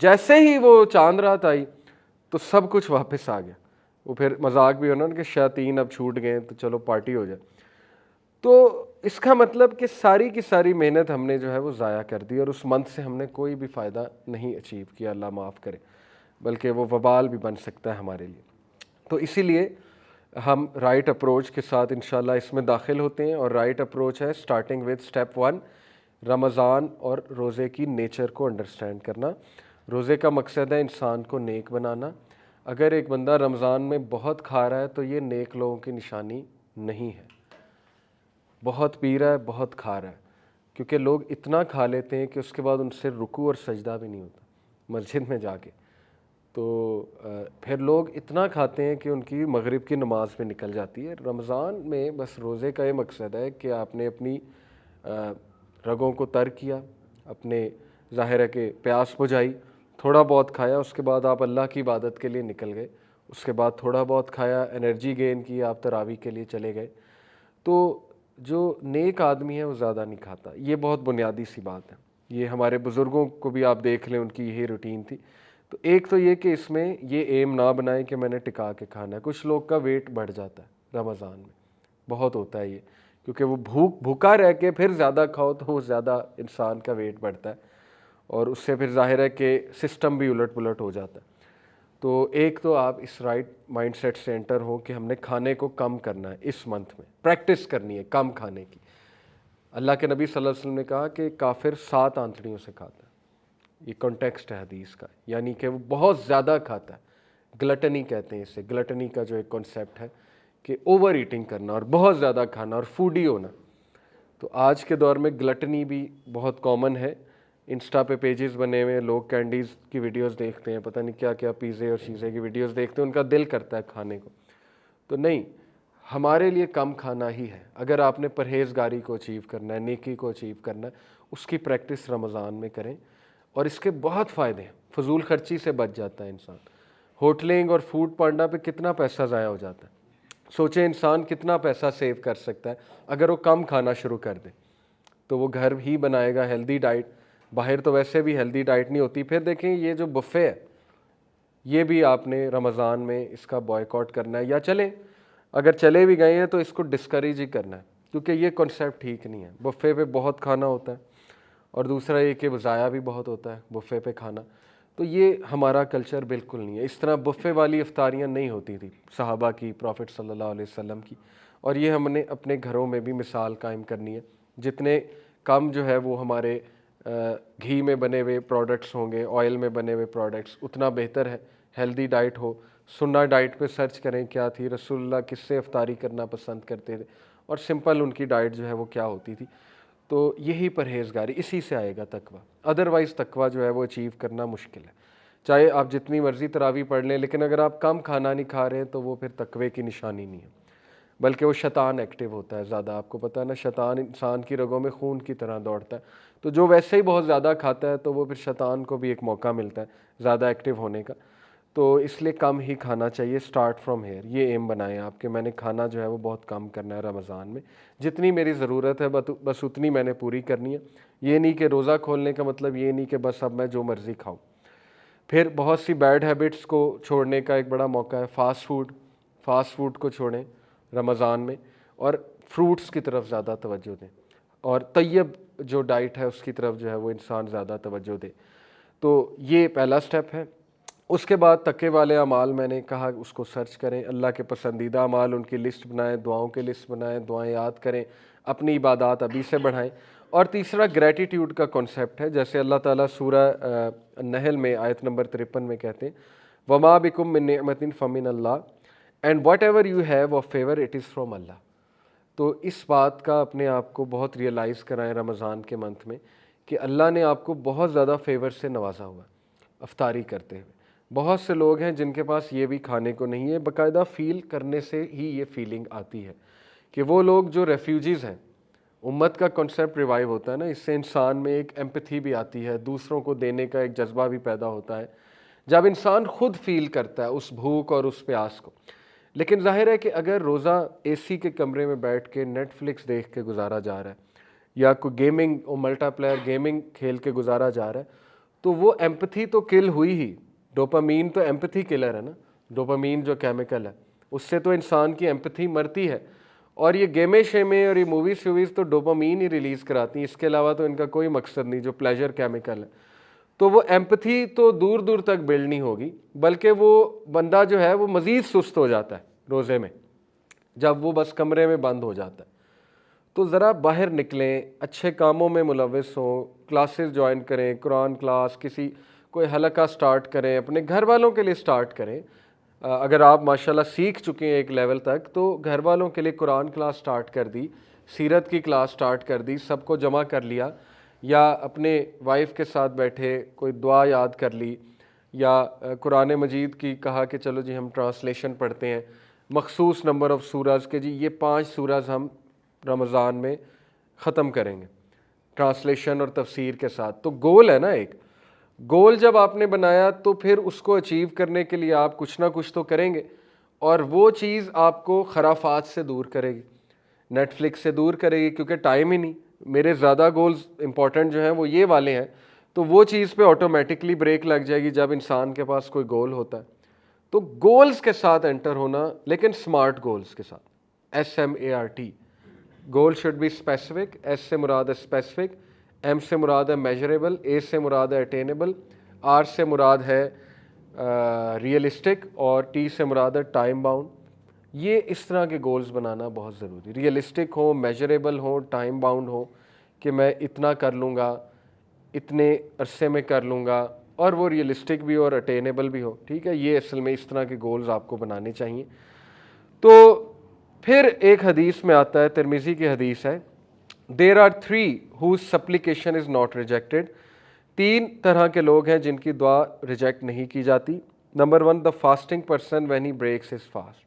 جیسے ہی وہ چاند رات آئی تو سب کچھ واپس آ گیا، وہ پھر مذاق بھی ہونا کہ شیاطین اب چھوٹ گئے تو چلو پارٹی ہو جائے۔ تو اس کا مطلب کہ ساری کی ساری محنت ہم نے جو ہے وہ ضائع کر دی، اور اس منتھ سے ہم نے کوئی بھی فائدہ نہیں اچیو کیا، اللہ معاف کرے۔ بلکہ وہ وبال بھی بن سکتا ہے ہمارے لیے. تو اسی لیے ہم رائٹ اپروچ کے ساتھ انشاءاللہ اس میں داخل ہوتے ہیں. اور رائٹ اپروچ ہے اسٹارٹنگ ود اسٹیپ 1 رمضان اور روزے کی نیچر کو انڈرسٹینڈ کرنا. روزے کا مقصد ہے انسان کو نیک بنانا. اگر ایک بندہ رمضان میں بہت کھا رہا ہے تو یہ نیک لوگوں کی نشانی نہیں ہے. بہت پی رہا ہے، بہت کھا رہا ہے، کیونکہ لوگ اتنا کھا لیتے ہیں کہ اس کے بعد ان سے رکوع اور سجدہ بھی نہیں ہوتا مسجد میں جا کے. تو پھر لوگ اتنا کھاتے ہیں کہ ان کی مغرب کی نماز پہ نکل جاتی ہے. رمضان میں بس روزے کا یہ مقصد ہے کہ آپ نے اپنی رگوں کو تر کیا، اپنے ظاہر ہے کہ پیاس بجھائی، تھوڑا بہت کھایا، اس کے بعد آپ اللہ کی عبادت کے لیے نکل گئے. اس کے بعد تھوڑا بہت کھایا، انرجی گین کی، آپ تراویح کے لیے چلے گئے. تو جو نیک آدمی ہے وہ زیادہ نہیں کھاتا. یہ بہت بنیادی سی بات ہے. یہ ہمارے بزرگوں کو بھی آپ دیکھ لیں، ان کی یہی روٹین تھی. تو ایک تو یہ کہ اس میں یہ ایم نہ بنائیں کہ میں نے ٹکا کے کھانا ہے. کچھ لوگ کا ویٹ بڑھ جاتا ہے رمضان میں، بہت ہوتا ہے یہ، کیونکہ وہ بھوکا رہ کے پھر زیادہ کھاؤ تو وہ زیادہ انسان کا ویٹ بڑھتا ہے، اور اس سے پھر ظاہر ہے کہ سسٹم بھی الٹ پلٹ ہو جاتا ہے. تو ایک تو آپ اس رائٹ مائنڈ سیٹ سے انٹر ہوں کہ ہم نے کھانے کو کم کرنا ہے. اس منتھ میں پریکٹس کرنی ہے کم کھانے کی. اللہ کے نبی صلی اللہ علیہ وسلم نے کہا کہ کافر 7 آنتڑیوں سے کھاتا ہے. یہ کانٹیکسٹ ہے حدیث کا، یعنی کہ وہ بہت زیادہ کھاتا ہے. گلٹنی کہتے ہیں اسے. گلٹنی کا جو ایک کانسیپٹ ہے کہ اوور ایٹنگ کرنا اور بہت زیادہ کھانا اور فوڈی ہونا. تو آج کے دور میں گلٹنی بھی بہت کامن ہے. انسٹا پہ پیجز بنے ہوئے، لوگ کینڈیز کی ویڈیوز دیکھتے ہیں، پتہ نہیں کیا کیا پیزے اور چیزیں کی ویڈیوز دیکھتے ہیں، ان کا دل کرتا ہے کھانے کو. تو نہیں، ہمارے لیے کم کھانا ہی ہے. اگر آپ نے پرہیزگاری کو اچیو کرنا ہے، نیکی کو اچیو کرنا ہے، اس کی پریکٹس رمضان میں کریں. اور اس کے بہت فائدے ہیں. فضول خرچی سے بچ جاتا ہے انسان. ہوٹلنگ اور فوڈ پانڈا پہ کتنا پیسہ ضائع ہو جاتا ہے. سوچیں انسان کتنا پیسہ سیو کر سکتا ہے اگر وہ کم کھانا شروع کر دے. تو وہ گھر ہی بنائے گا ہیلدی ڈائٹ. باہر تو ویسے بھی ہیلدی ڈائٹ نہیں ہوتی. پھر دیکھیں یہ جو بفے ہے، یہ بھی آپ نے رمضان میں اس کا بوائیکاٹ کرنا ہے. یا چلیں، اگر چلے بھی گئے ہیں تو اس کو ڈسکریج ہی کرنا ہے، کیونکہ یہ کنسیپٹ ٹھیک نہیں ہے. بفے پہ بہت کھانا ہوتا ہے، اور دوسرا یہ کہ ضائع بھی بہت ہوتا ہے بفے پہ کھانا. تو یہ ہمارا کلچر بالکل نہیں ہے. اس طرح بفے والی افطاریاں نہیں ہوتی تھی صحابہ کی، پروفٹ صلی اللہ علیہ وسلم کی. اور یہ ہم نے اپنے گھروں میں بھی مثال قائم کرنی ہے. جتنے کم جو ہے وہ ہمارے گھی میں بنے ہوئے پروڈکٹس ہوں گے، آئل میں بنے ہوئے پروڈکٹس، اتنا بہتر ہے. ہیلدی ڈائٹ ہو. سنہ ڈائٹ پہ سرچ کریں کیا تھی، رسول اللہ کس سے افطاری کرنا پسند کرتے تھے، اور سمپل ان کی ڈائٹ جو ہے وہ کیا ہوتی تھی. تو یہی پرہیزگاری، اسی سے آئے گا تقویٰ. ادروائز تقویٰ جو ہے وہ اچیو کرنا مشکل ہے. چاہے آپ جتنی مرضی تراویح پڑھ لیں، لیکن اگر آپ کم کھانا نہیں کھا رہے ہیں تو وہ پھر تقوی کی نشانی نہیں ہے، بلکہ وہ شیطان ایکٹیو ہوتا ہے زیادہ. آپ کو پتہ ہے نا، شیطان انسان کی رگوں میں خون کی طرح دوڑتا ہے. تو جو ویسے ہی بہت زیادہ کھاتا ہے تو وہ پھر شیطان کو بھی ایک موقع ملتا ہے زیادہ ایکٹیو ہونے کا. تو اس لیے کم ہی کھانا چاہیے. اسٹارٹ فرام ہیئر، یہ ایم بنائیں آپ کہ میں نے کھانا جو ہے وہ بہت کم کرنا ہے رمضان میں. جتنی میری ضرورت ہے بس اتنی میں نے پوری کرنی ہے. یہ نہیں کہ روزہ کھولنے کا مطلب یہ نہیں کہ بس اب میں جو مرضی کھاؤں. پھر بہت سی بیڈ ہیبٹس کو چھوڑنے کا ایک بڑا موقع ہے. فاسٹ فوڈ کو چھوڑیں رمضان میں، اور فروٹس کی طرف زیادہ توجہ دیں، اور طیب جو ڈائٹ ہے اس کی طرف جو ہے وہ انسان زیادہ توجہ دے. تو یہ پہلا سٹیپ ہے. اس کے بعد تقوی والے اعمال میں نے کہا اس کو سرچ کریں. اللہ کے پسندیدہ اعمال، ان کی لسٹ بنائیں، دعاؤں کی لسٹ بنائیں، دعائیں یاد کریں، اپنی عبادات ابھی سے بڑھائیں. اور تیسرا گریٹیٹیوڈ کا کنسیپٹ ہے. جیسے اللہ تعالیٰ سورہ النحل میں آیت نمبر 53 میں کہتے ہیں وَمَا بِكُم مِّن نِعْمَةٍ فَمِنَ اللَّهِ and whatever you have of favour it is from Allah. تو اس بات کا اپنے آپ کو بہت ریئلائز کرائیں رمضان کے منتھ میں کہ اللہ نے آپ کو بہت زیادہ فیور سے نوازا ہوا افطاری کرتے ہوئے. بہت سے لوگ ہیں جن کے پاس یہ بھی کھانے کو نہیں ہے. باقاعدہ فیل کرنے سے ہی یہ فیلنگ آتی ہے کہ وہ لوگ جو ریفیوجیز ہیں، امت کا کنسیپٹ ریوائیو ہوتا ہے نا، اس سے انسان میں ایک ایمپتھی بھی آتی ہے، دوسروں کو دینے کا ایک جذبہ بھی پیدا ہوتا ہے جب انسان خود فیل کرتا ہے اس بھوک اور اس پیاس کو. لیکن ظاہر ہے کہ اگر روزہ اے سی کے کمرے میں بیٹھ کے نیٹ فلکس دیکھ کے گزارا جا رہا ہے، یا کوئی گیمنگ اور ملٹا پلیئر گیمنگ کھیل کے گزارا جا رہا ہے، تو وہ ایمپتھی تو کل ہوئی ہی. ڈوپامین تو ایمپتھی کلر ہے نا، ڈوپامین جو کیمیکل ہے اس سے تو انسان کی ایمپتھی مرتی ہے. اور یہ گیمیں شیمیں اور یہ موویز تو ڈوپامین ہی ریلیز کراتی ہیں. اس کے علاوہ تو ان کا کوئی مقصد نہیں، جو پلیجر کیمیکل ہے. تو وہ ایمپتھی تو دور دور تک بلڈ نہیں ہوگی، بلکہ وہ بندہ جو ہے وہ مزید سست ہو جاتا ہے روزے میں، جب وہ بس کمرے میں بند ہو جاتا ہے۔ تو ذرا باہر نکلیں، اچھے کاموں میں ملوث ہوں، کلاسز جوائن کریں، قرآن کلاس، کسی کوئی حلقہ سٹارٹ کریں، اپنے گھر والوں کے لیے سٹارٹ کریں۔ اگر آپ ماشاءاللہ سیکھ چکے ہیں ایک لیول تک، تو گھر والوں کے لیے قرآن کلاس سٹارٹ کر دی، سیرت کی کلاس سٹارٹ کر دی، سب کو جمع کر لیا، یا اپنے وائف کے ساتھ بیٹھے کوئی دعا یاد کر لی، یا قرآن مجید کی کہا کہ چلو جی ہم ٹرانسلیشن پڑھتے ہیں، مخصوص نمبر آف سورز کہ جی یہ 5 سورز ہم رمضان میں ختم کریں گے ٹرانسلیشن اور تفسیر کے ساتھ۔ تو گول ہے نا، ایک گول جب آپ نے بنایا تو پھر اس کو اچیو کرنے کے لیے آپ کچھ نہ کچھ تو کریں گے، اور وہ چیز آپ کو خرافات سے دور کرے گی، نیٹ فلکس سے دور کرے گی، کیونکہ ٹائم ہی نہیں، میرے زیادہ گولز امپورٹنٹ جو ہیں وہ یہ والے ہیں، تو وہ چیز پہ آٹومیٹکلی بریک لگ جائے گی جب انسان کے پاس کوئی گول ہوتا ہے۔ تو گولز کے ساتھ انٹر ہونا، لیکن سمارٹ گولز کے ساتھ، SMART۔ Goal should be specific, S سے مراد ہے اسپیسیفک، ایم سے مراد ہے میجریبل، اے سے مراد ہے اٹینیبل، آر سے مراد ہے ریئلسٹک، اور ٹی سے مراد ہے ٹائم باؤنڈ۔ یہ اس طرح کے گولز بنانا بہت ضروری، ریئلسٹک ہوں، میجریبل ہوں، ٹائم باؤنڈ ہوں، کہ میں اتنا کر لوں گا، اتنے عرصے میں کر لوں گا، اور وہ ریئلسٹک بھی اور اٹینیبل بھی ہو، ٹھیک ہے۔ یہ اصل میں اس طرح کے گولز آپ کو بنانے چاہیے۔ تو پھر ایک حدیث میں آتا ہے، ترمذی کی حدیث ہے، there are 3 whose supplication is not rejected۔ 3 طرح کے لوگ ہیں جن کی دعا ریجیکٹ نہیں کی جاتی۔ Number 1، the fasting person when he breaks his fast۔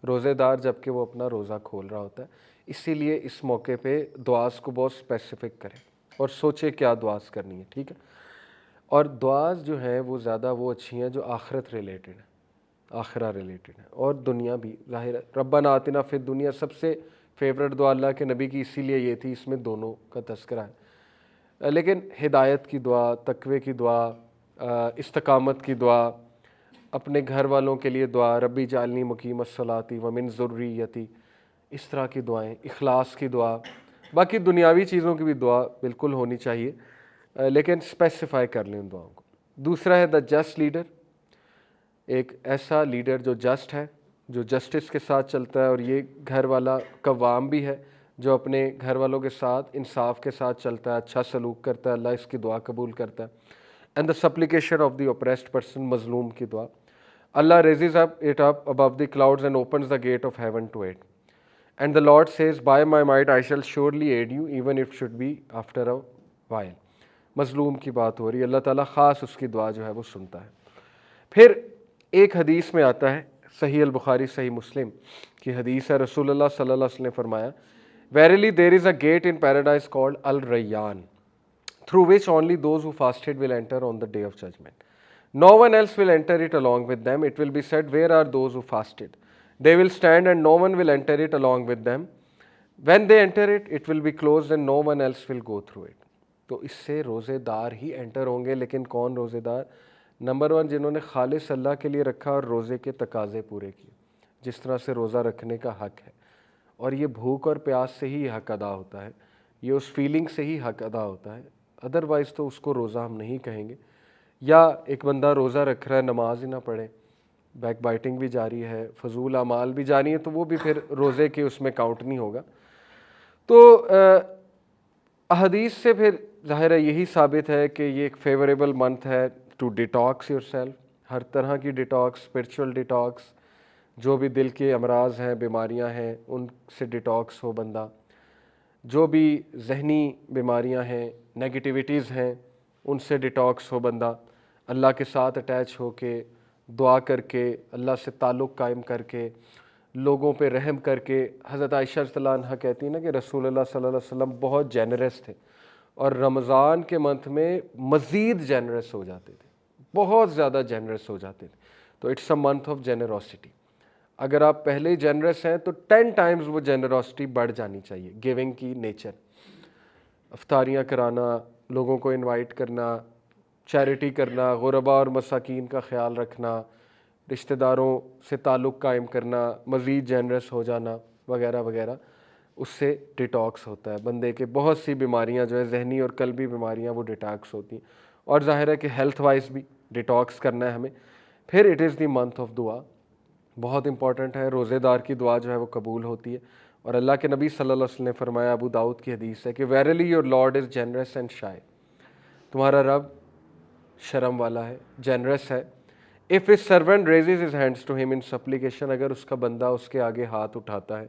روزے دار جب کہ وہ اپنا روزہ کھول رہا ہوتا ہے، اسی لیے اس موقع پہ دعاز کو بہت اسپیسیفک کریں اور سوچے کیا دعاز کرنی ہے، ٹھیک ہے۔ اور دعاز جو ہیں وہ زیادہ وہ اچھی ہیں جو آخرت ریلیٹڈ ہیں، آخرہ ریلیٹڈ ہے، اور دنیا بھی ظاہر ہے۔ ربنا آتنا فی الدنیا سب سے فیوریٹ دعا اللہ کے نبی کی اسی لیے یہ تھی، اس میں دونوں کا تذکرہ ہے۔ لیکن ہدایت کی دعا، تقوی کی دعا، استقامت کی دعا، اپنے گھر والوں کے لیے دعا، ربی جعلنی مقیم الصلاۃ ومن ذریتی، اس طرح کی دعائیں، اخلاص کی دعا، باقی دنیاوی چیزوں کی بھی دعا بالکل ہونی چاہیے، لیکن اسپیسیفائی کر لیں ان دعاؤں کو۔ دوسرا ہے دا جسٹ لیڈر، ایک ایسا لیڈر جو جسٹ ہے، جو جسٹس کے ساتھ چلتا ہے، اور یہ گھر والا قوام بھی ہے، جو اپنے گھر والوں کے ساتھ انصاف کے ساتھ چلتا ہے، اچھا سلوک کرتا ہے، اللہ اس کی دعا قبول کرتا ہے۔ And the supplication of the oppressed person, مظلوم کی دعا، Allah raises it up above the clouds and opens the gate of heaven to it, and the lord says by my might I shall surely aid you even it should be after a while. مظلوم کی بات ہو رہی ہے، اللہ تعالیٰ خاص اس کی دعا جو ہے وہ سنتا ہے۔ پھر ایک حدیث میں آتا ہے، صحیح البخاری صحیح مسلم کی حدیث ہے، رسول اللہ صلی اللہ علیہ وسلم نے فرمایا، Verily there is a gate in paradise called Al-Rayyan, through which only those who fasted will enter on the day of judgment. No one else will enter it along with them. It will be said, where are those who fasted? They will stand and no one will enter it along with them. When they enter it, it will be closed and no one else will go through it. تو اس سے روزے دار ہی inter ہوں گے، لیکن کون روزے دار؟ نمبر 1، جنہوں نے خالص اللہ کے لیے رکھا اور روزے کے تقاضے پورے کیے، جس طرح سے روزہ رکھنے کا حق ہے، اور یہ بھوک اور پیاس سے ہی حق ادا ہوتا ہے، یہ اس فیلنگ سے ہی حق ادا ہوتا ہے، ادروائز تو اس کو روزہ ہم نہیں کہیں گے۔ یا ایک بندہ روزہ رکھ رہا ہے، نماز ہی نہ پڑھے، بیک بائٹنگ بھی جاری ہے، فضول اعمال بھی جاری ہیں، تو وہ بھی پھر روزے کے اس میں کاؤنٹ نہیں ہوگا۔ تو احادیث سے پھر ظاہر ہے یہی ثابت ہے کہ یہ ایک فیوریبل منتھ ہے ٹو ڈیٹاکس یور سیلف، ہر طرح کی ڈیٹاکس، اسپرچول ڈیٹاکس، جو بھی دل کے امراض ہیں، بیماریاں ہیں، ان سے ڈیٹاکس ہو بندہ، جو بھی ذہنی بیماریاں ہیں، نیگیٹیویٹیز ہیں، ان سے ڈیٹاکس ہو بندہ، اللہ کے ساتھ اٹیچ ہو کے، دعا کر کے، اللہ سے تعلق قائم کر کے، لوگوں پہ رحم کر کے۔ حضرت عائشہ رضی اللہ عنہ کہتی ہیں نا کہ رسول اللہ صلی اللہ علیہ وسلم بہت جینرس تھے، اور رمضان کے منتھ میں مزید جینرس ہو جاتے تھے، بہت زیادہ جینرس ہو جاتے تھے۔ تو it's a month of generosity. اگر آپ پہلے ہی جینرس ہیں تو 10 ٹائمز وہ جینروسٹی بڑھ جانی چاہیے، گیونگ کی نیچر، افطاریاں کرانا، لوگوں کو انوائٹ کرنا، چیریٹی کرنا، غرباء اور مساکین کا خیال رکھنا، رشتہ داروں سے تعلق قائم کرنا، مزید جینرس ہو جانا وغیرہ وغیرہ، اس سے ڈیٹاکس ہوتا ہے بندے کے، بہت سی بیماریاں جو ہے ذہنی اور قلبی بیماریاں وہ ڈیٹاکس ہوتی ہیں۔ اور ظاہر ہے کہ ہیلتھ وائز بھی ڈیٹاکس کرنا ہے ہمیں. پھر it is the month of دعا، بہت امپورٹنٹ ہے. روزے دار کی دعا جو ہے وہ قبول ہوتی ہے، اور اللہ کے نبی صلی اللہ علیہ وسلم نے فرمایا، ابو داؤد کی حدیث ہے کہ verily your lord is generous and shy, تمہارا رب شرم والا ہے، جنرس ہے. If his servant raises his hands to him in supplication، اگر اس کا بندہ اس کے آگے ہاتھ اٹھاتا ہے،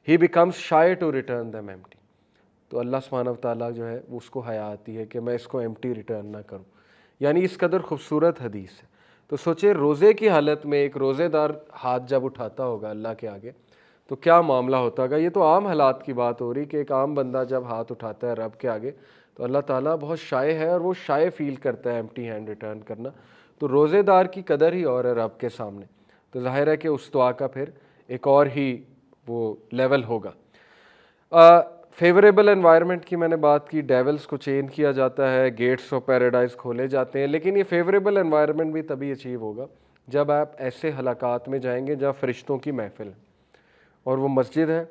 he becomes shy to return them empty، تو اللہ سبحانہ و تعالیٰ جو ہے وہ اس کو حیا آتی ہے کہ میں اس کو ایمٹی ریٹرن نہ کروں. یعنی اس قدر خوبصورت حدیث ہے. تو سوچے روزے کی حالت میں ایک روزے دار ہاتھ جب اٹھاتا ہوگا اللہ کے آگے تو کیا معاملہ ہوتا ہوگا. یہ تو عام حالات کی بات ہو رہی کہ ایک عام بندہ جب ہاتھ اٹھاتا ہے رب کے آگے تو اللہ تعالیٰ بہت شائع ہے، اور وہ شائع فیل کرتا ہے ایمٹی ہینڈ ریٹرن کرنا. تو روزے دار کی قدر ہی اور ہے رب کے سامنے، تو ظاہر ہے کہ اس دعا کا پھر ایک اور ہی وہ لیول ہوگا. فیوریبل انوائرمنٹ کی میں نے بات کی، ڈیولز کو چین کیا جاتا ہے، گیٹس آف پیراڈائز کھولے جاتے ہیں، لیکن یہ فیوریبل انوائرمنٹ بھی تبھی اچیو ہوگا جب آپ ایسے حلقات میں جائیں گے جہاں فرشتوں کی محفل ہے، اور وہ مسجد ہے،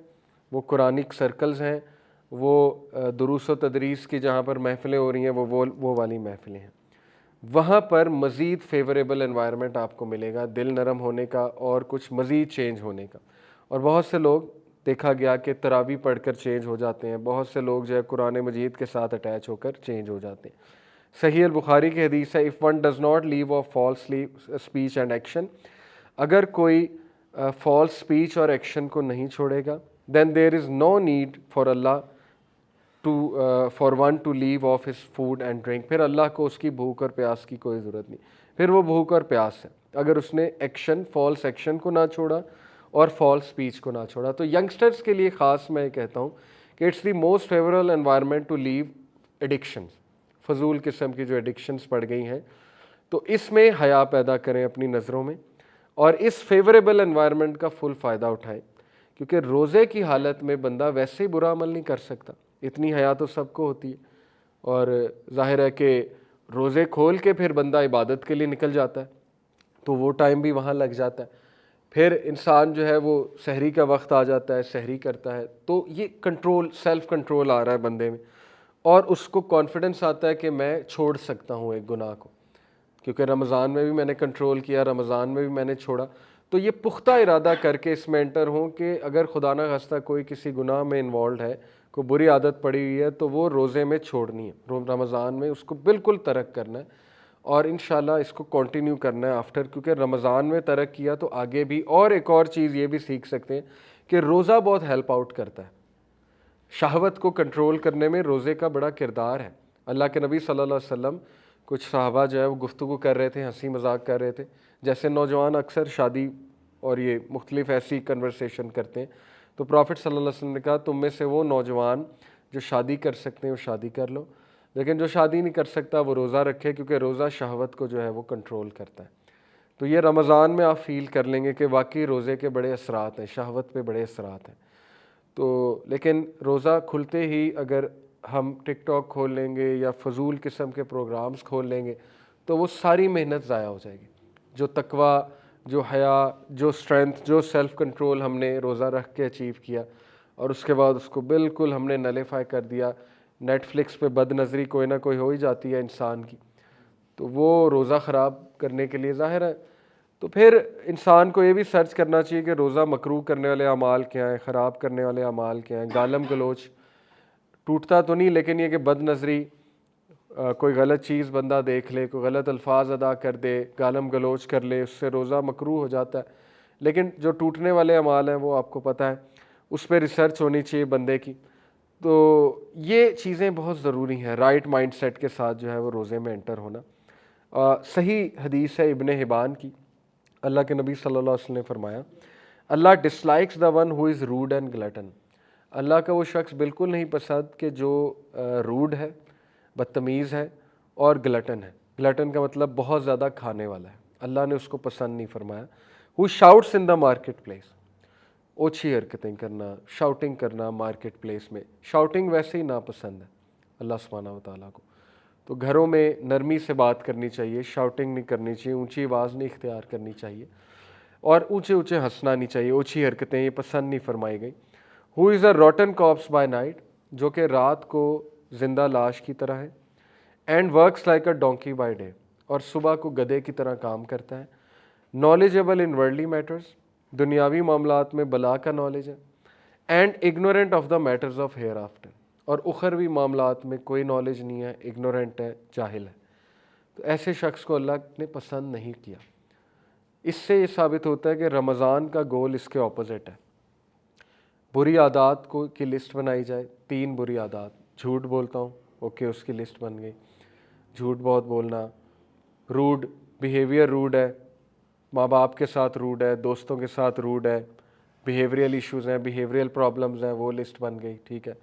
وہ قرآنک سرکلز ہیں، وہ دروس و تدریس کی جہاں پر محفلیں ہو رہی ہیں وہ والی محفلیں ہیں. وہاں پر مزید فیوریبل انوائرمنٹ آپ کو ملے گا دل نرم ہونے کا اور کچھ مزید چینج ہونے کا. اور بہت سے لوگ دیکھا گیا کہ تراویح پڑھ کر چینج ہو جاتے ہیں، بہت سے لوگ جو ہے قرآن مجید کے ساتھ اٹیچ ہو کر چینج ہو جاتے ہیں. صحیح البخاری کی حدیث ہے، if one does not leave off false speech and action، اگر کوئی فالس اسپیچ اور ایکشن کو نہیں چھوڑے گا then there is no need for Allah for one to leave off his food and drink، پھر اللہ کو اس کی بھوک اور پیاس کی کوئی ضرورت نہیں، پھر وہ بھوک اور پیاس ہے اگر اس نے ایکشن فالس ایکشن کو نہ چھوڑا اور فالس اسپیچ کو نہ چھوڑا. تو ینگسٹرز کے لیے خاص میں کہتا ہوں کہ it's the most favourable environment to leave addictions, فضول قسم کی جو ایڈکشنز پڑ گئی ہیں، تو اس میں حیا پیدا کریں اپنی نظروں میں اور اس فیوریبل انوائرمنٹ کا فل فائدہ اٹھائیں، کیونکہ روزے کی حالت میں بندہ ویسے ہی برا عمل نہیں کر سکتا، اتنی حیا تو سب کو ہوتی ہے. اور ظاہر ہے کہ روزے کھول کے پھر بندہ عبادت کے لیے نکل جاتا ہے تو وہ ٹائم بھی وہاں لگ جاتا ہے. پھر انسان جو ہے وہ سحری کا وقت آ جاتا ہے، سحری کرتا ہے، تو یہ کنٹرول سیلف کنٹرول آ رہا ہے بندے میں، اور اس کو کانفیڈنس آتا ہے کہ میں چھوڑ سکتا ہوں ایک گناہ کو، کیونکہ رمضان میں بھی میں نے کنٹرول کیا، رمضان میں بھی میں نے چھوڑا. تو یہ پختہ ارادہ کر کے اس میں انٹر ہوں کہ اگر خدا نہ خواستہ کوئی کسی گناہ میں انوالوڈ ہے، کوئی بری عادت پڑی ہوئی ہے، تو وہ روزے میں چھوڑنی ہے، رمضان میں اس کو بالکل ترک کرنا ہے، اور انشاءاللہ اس کو کنٹینیو کرنا ہے آفٹر، کیونکہ رمضان میں ترک کیا تو آگے بھی. اور ایک اور چیز یہ بھی سیکھ سکتے ہیں کہ روزہ بہت ہیلپ آؤٹ کرتا ہے، شہوت کو کنٹرول کرنے میں روزے کا بڑا کردار ہے. اللہ کے نبی صلی اللہ علیہ وسلم، کچھ صحابہ جو ہے وہ گفتگو کر رہے تھے، ہنسی مذاق کر رہے تھے، جیسے نوجوان اکثر شادی اور یہ مختلف ایسی کنورسیشن کرتے ہیں. تو پرافٹ صلی اللہ علیہ وسلم نے کہا تم میں سے وہ نوجوان جو شادی کر سکتے ہیں وہ شادی کر لو، لیکن جو شادی نہیں کر سکتا وہ روزہ رکھے، کیونکہ روزہ شہوت کو جو ہے وہ کنٹرول کرتا ہے. تو یہ رمضان میں آپ فیل کر لیں گے کہ واقعی روزے کے بڑے اثرات ہیں، شہوت پہ بڑے اثرات ہیں. تو لیکن روزہ کھلتے ہی اگر ہم ٹک ٹاک کھول لیں گے یا فضول قسم کے پروگرامز کھول لیں گے تو وہ ساری محنت ضائع ہو جائے گی. جو تقوی، جو حیا، جو اسٹرینتھ، جو سیلف کنٹرول ہم نے روزہ رکھ کے اچیو کیا، اور اس کے بعد اس کو بالکل ہم نے نلیفائی کر دیا. نیٹ فلکس پہ بد نظری کوئی نہ کوئی ہو ہی جاتی ہے انسان کی، تو وہ روزہ خراب کرنے کے لیے ظاہر ہے. تو پھر انسان کو یہ بھی سرچ کرنا چاہیے کہ روزہ مکروہ کرنے والے اعمال کیا ہیں، خراب کرنے والے اعمال کیا ہیں. گالم گلوچ ٹوٹتا تو نہیں، لیکن یہ کہ بد نظری، کوئی غلط چیز بندہ دیکھ لے، کوئی غلط الفاظ ادا کر دے، گالم گلوچ کر لے، اس سے روزہ مکروہ ہو جاتا ہے. لیکن جو ٹوٹنے والے اعمال ہیں وہ آپ کو پتہ ہے، اس پہ ریسرچ ہونی چاہیے بندے کی. تو یہ چیزیں بہت ضروری ہیں، رائٹ مائنڈ سیٹ کے ساتھ جو ہے وہ روزے میں انٹر ہونا. صحیح حدیث ہے ابن حبان کی، اللہ کے نبی صلی اللہ علیہ وسلم نے فرمایا Allah dislikes the one who is rude and glutton, Allah کا وہ شخص بالکل نہیں پسند کہ جو روڈ ہے، بدتمیز ہے اور گلٹن ہے. گلٹن کا مطلب بہت زیادہ کھانے والا ہے، اللہ نے اس کو پسند نہیں فرمایا. ہو شاؤٹس ان دا مارکیٹ پلیس، اوچھی حرکتیں کرنا، شاؤٹنگ کرنا مارکیٹ پلیس میں. شاؤٹنگ ویسے ہی ناپسند ہے اللہ سبحانہ و تعالیٰ کو. تو گھروں میں نرمی سے بات کرنی چاہیے، شاؤٹنگ نہیں کرنی چاہیے، اونچی آواز نہیں اختیار کرنی چاہیے، اور اونچے اونچے ہنسنا نہیں چاہیے. اوچھی حرکتیں یہ پسند نہیں فرمائی گئی. ہو از اے روٹن کارپس بائی نائٹ، جو کہ رات کو زندہ لاش کی طرح ہے. And works like a donkey by day, اور صبح کو گدھے کی طرح کام کرتا ہے. نالجیبل ان ورلڈلی میٹرز، دنیاوی معاملات میں بلا کا نالج ہے. And ignorant of the matters of hereafter, اور اخروی معاملات میں کوئی نالج نہیں ہے، اگنورینٹ ہے، جاہل ہے. تو ایسے شخص کو اللہ نے پسند نہیں کیا. اس سے یہ ثابت ہوتا ہے کہ رمضان کا گول اس کے اپوزٹ ہے. بری عادات کو کی لسٹ بنائی جائے، 3 بری عادات. جھوٹ بولتا ہوں، اوکے، اس کی لسٹ بن گئی. جھوٹ بہت بولنا. روڈ بیہیویئر، روڈ ہے، ماں باپ کے ساتھ روڈ ہے، دوستوں کے ساتھ روڈ ہے، بیہیویئرل ایشوز ہیں، بیہیویئرل پرابلمز ہیں، وہ لسٹ بن گئی. ٹھیک ہے.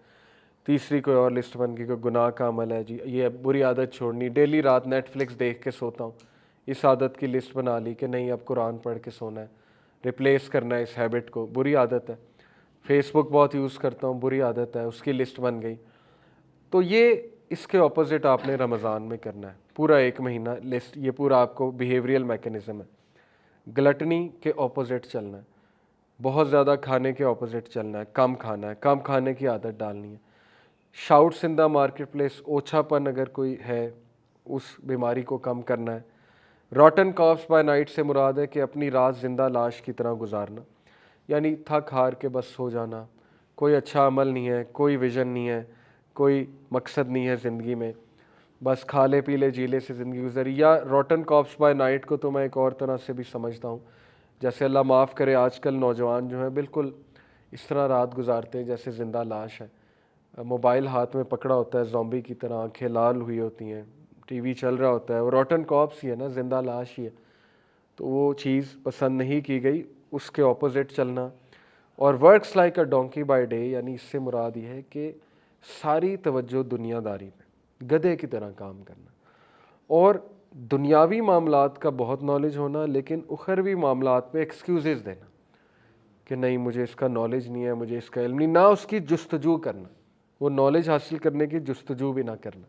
تیسری کوئی اور لسٹ بن گئی، کوئی گناہ کا عمل ہے، جی یہ بری عادت چھوڑنی. ڈیلی رات نیٹ فلکس دیکھ کے سوتا ہوں، اس عادت کی لسٹ بنا لی کہ نہیں اب قرآن پڑھ کے سونا ہے، ریپلیس کرنا ہے اس ہیبٹ کو، بری عادت ہے. فیس بک بہت یوز کرتا ہوں، بری عادت ہے، اس کی لسٹ بن گئی. تو یہ اس کے اپوزٹ آپ نے رمضان میں کرنا ہے. پورا 1 مہینہ لسٹ، یہ پورا آپ کو بیہیویئرل میکینزم ہے. گلٹنی کے اپوزٹ چلنا ہے، بہت زیادہ کھانے کے اپوزٹ چلنا ہے، کم کھانا ہے، کم کھانے کی عادت ڈالنی ہے. شاؤٹس ان دا مارکیٹ پلیس، اوچھا پن اگر کوئی ہے اس بیماری کو کم کرنا ہے. روٹن کارپس بائی نائٹ سے مراد ہے کہ اپنی رات زندہ لاش کی طرح گزارنا، یعنی تھک ہار کے بس سو جانا. کوئی اچھا عمل نہیں ہے، کوئی ویژن نہیں ہے، کوئی مقصد نہیں ہے زندگی میں، بس کھا لے پی لے جی لے سے زندگی گزری. یا روٹن کارپس بائی نائٹ کو تو میں ایک اور طرح سے بھی سمجھتا ہوں، جیسے اللہ معاف کرے آج کل نوجوان جو ہیں بالکل اس طرح رات گزارتے ہیں جیسے زندہ لاش ہے. موبائل ہاتھ میں پکڑا ہوتا ہے زومبی کی طرح، آنکھیں لال ہوئی ہوتی ہیں، ٹی وی چل رہا ہوتا ہے، وہ روٹن کارپس ہی ہے نا، زندہ لاش ہی ہے. تو وہ چیز پسند نہیں کی گئی، اس کے اپوزٹ چلنا. اور works like a donkey by day, یعنی اس سے مراد یہ ہے کہ ساری توجہ دنیا داری پہ، گدھے کی طرح کام کرنا. اور دنیاوی معاملات کا بہت نالج ہونا، لیکن اخروی معاملات پہ ایکسکیوزز دینا کہ نہیں مجھے اس کا نالج نہیں ہے، مجھے اس کا علم نہیں، نہ اس کی جستجو کرنا، وہ نالج حاصل کرنے کی جستجو بھی نہ کرنا.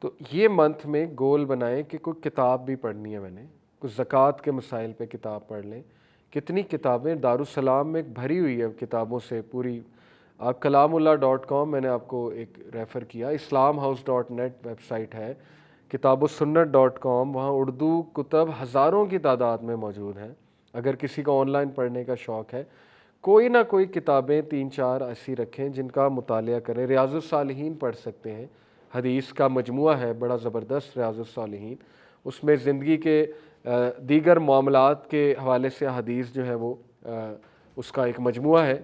تو یہ منتھ میں گول بنائیں کہ کوئی کتاب بھی پڑھنی ہے، میں نے کچھ زکوٰۃ کے مسائل پہ کتاب پڑھ لیں. کتنی کتابیں دارالسلام میں بھری ہوئی ہے کتابوں سے پوری. آپ kalamullah.com میں نے آپ کو ایک ریفر کیا، islamhouse.net ویب سائٹ ہے، kitabusunnat.com، وہاں اردو کتب ہزاروں کی تعداد میں موجود ہیں. اگر کسی کو آن لائن پڑھنے کا شوق ہے، کوئی نہ کوئی کتابیں 3-4 ایسی رکھیں جن کا مطالعہ کریں. ریاض الصالحین پڑھ سکتے ہیں، حدیث کا مجموعہ ہے بڑا زبردست ریاض الصالحین. اس میں زندگی کے دیگر معاملات کے حوالے سے حدیث جو ہے وہ اس کا ایک مجموعہ ہے.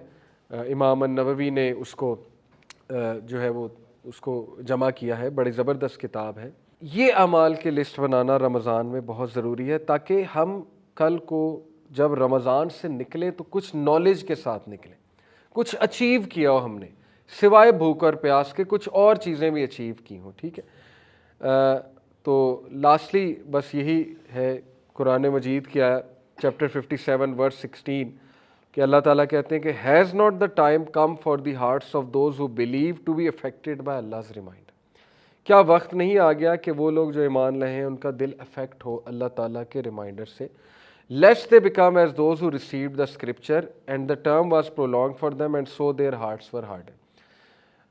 امام النووی نے اس کو جو ہے وہ اس کو جمع کیا ہے، بڑی زبردست کتاب ہے. یہ اعمال کی لسٹ بنانا رمضان میں بہت ضروری ہے تاکہ ہم کل کو جب رمضان سے نکلیں تو کچھ نالج کے ساتھ نکلیں، کچھ اچیو کیا ہو ہم نے، سوائے بھوک اور پیاس کے کچھ اور چیزیں بھی اچیو کی ہوں. ٹھیک ہے. تو لاسٹلی بس یہی ہے قرآن مجید کی چیپٹر 57 ورس 16 کہ اللہ تعالیٰ کہتے ہیں کہ has not the time come for the hearts of those who believe to be affected by Allah's reminder. کیا وقت نہیں آ گیا کہ وہ لوگ جو ایمان لائے ہیں ان کا دل افیکٹ ہو اللہ تعالیٰ کے ریمائنڈر سے. Lest they become as those who received the scripture and the term was prolonged for them and so their hearts were hard.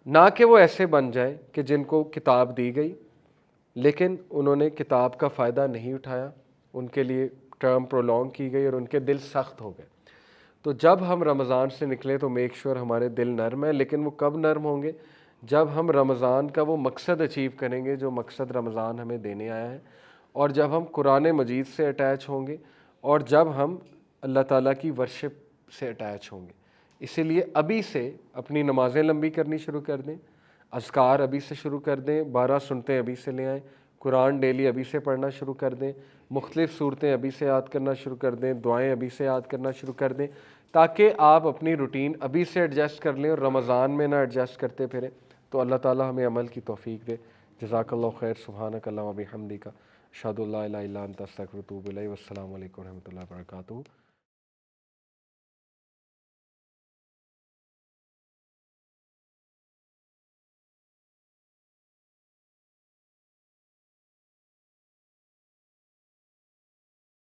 نہ کہ وہ ایسے بن جائیں کہ جن کو کتاب دی گئی لیکن انہوں نے کتاب کا فائدہ نہیں اٹھایا، ان کے لیے ٹرم پرولونگ کی گئی اور ان کے دل سخت ہو گئے. تو جب ہم رمضان سے نکلیں تو میک شور ہمارے دل نرم ہیں، لیکن وہ کب نرم ہوں گے؟ جب ہم رمضان کا وہ مقصد اچیو کریں گے جو مقصد رمضان ہمیں دینے آیا ہے، اور جب ہم قرآن مجید سے اٹیچ ہوں گے، اور جب ہم اللہ تعالیٰ کی ورشپ سے اٹیچ ہوں گے. اسی لیے ابھی سے اپنی نمازیں لمبی کرنی شروع کر دیں، اذکار ابھی سے شروع کر دیں، 12 سنتیں ابھی سے لے آئیں، قرآن ڈیلی ابھی سے پڑھنا شروع کر دیں، مختلف صورتیں ابھی سے یاد کرنا شروع کر دیں، دعائیں ابھی سے یاد کرنا شروع کر دیں، تاکہ آپ اپنی روٹین ابھی سے ایڈجسٹ کر لیں اور رمضان میں نہ ایڈجسٹ کرتے پھریں. تو اللہ تعالیٰ ہمیں عمل کی توفیق دے. جزاک اللہ خیر. سبحانک اللہم و بحمدک، اشہد ان لا الہ الا انت استغفرک و اتوب الیک. والسلام علیکم و رحمۃ اللہ وبرکاتہ.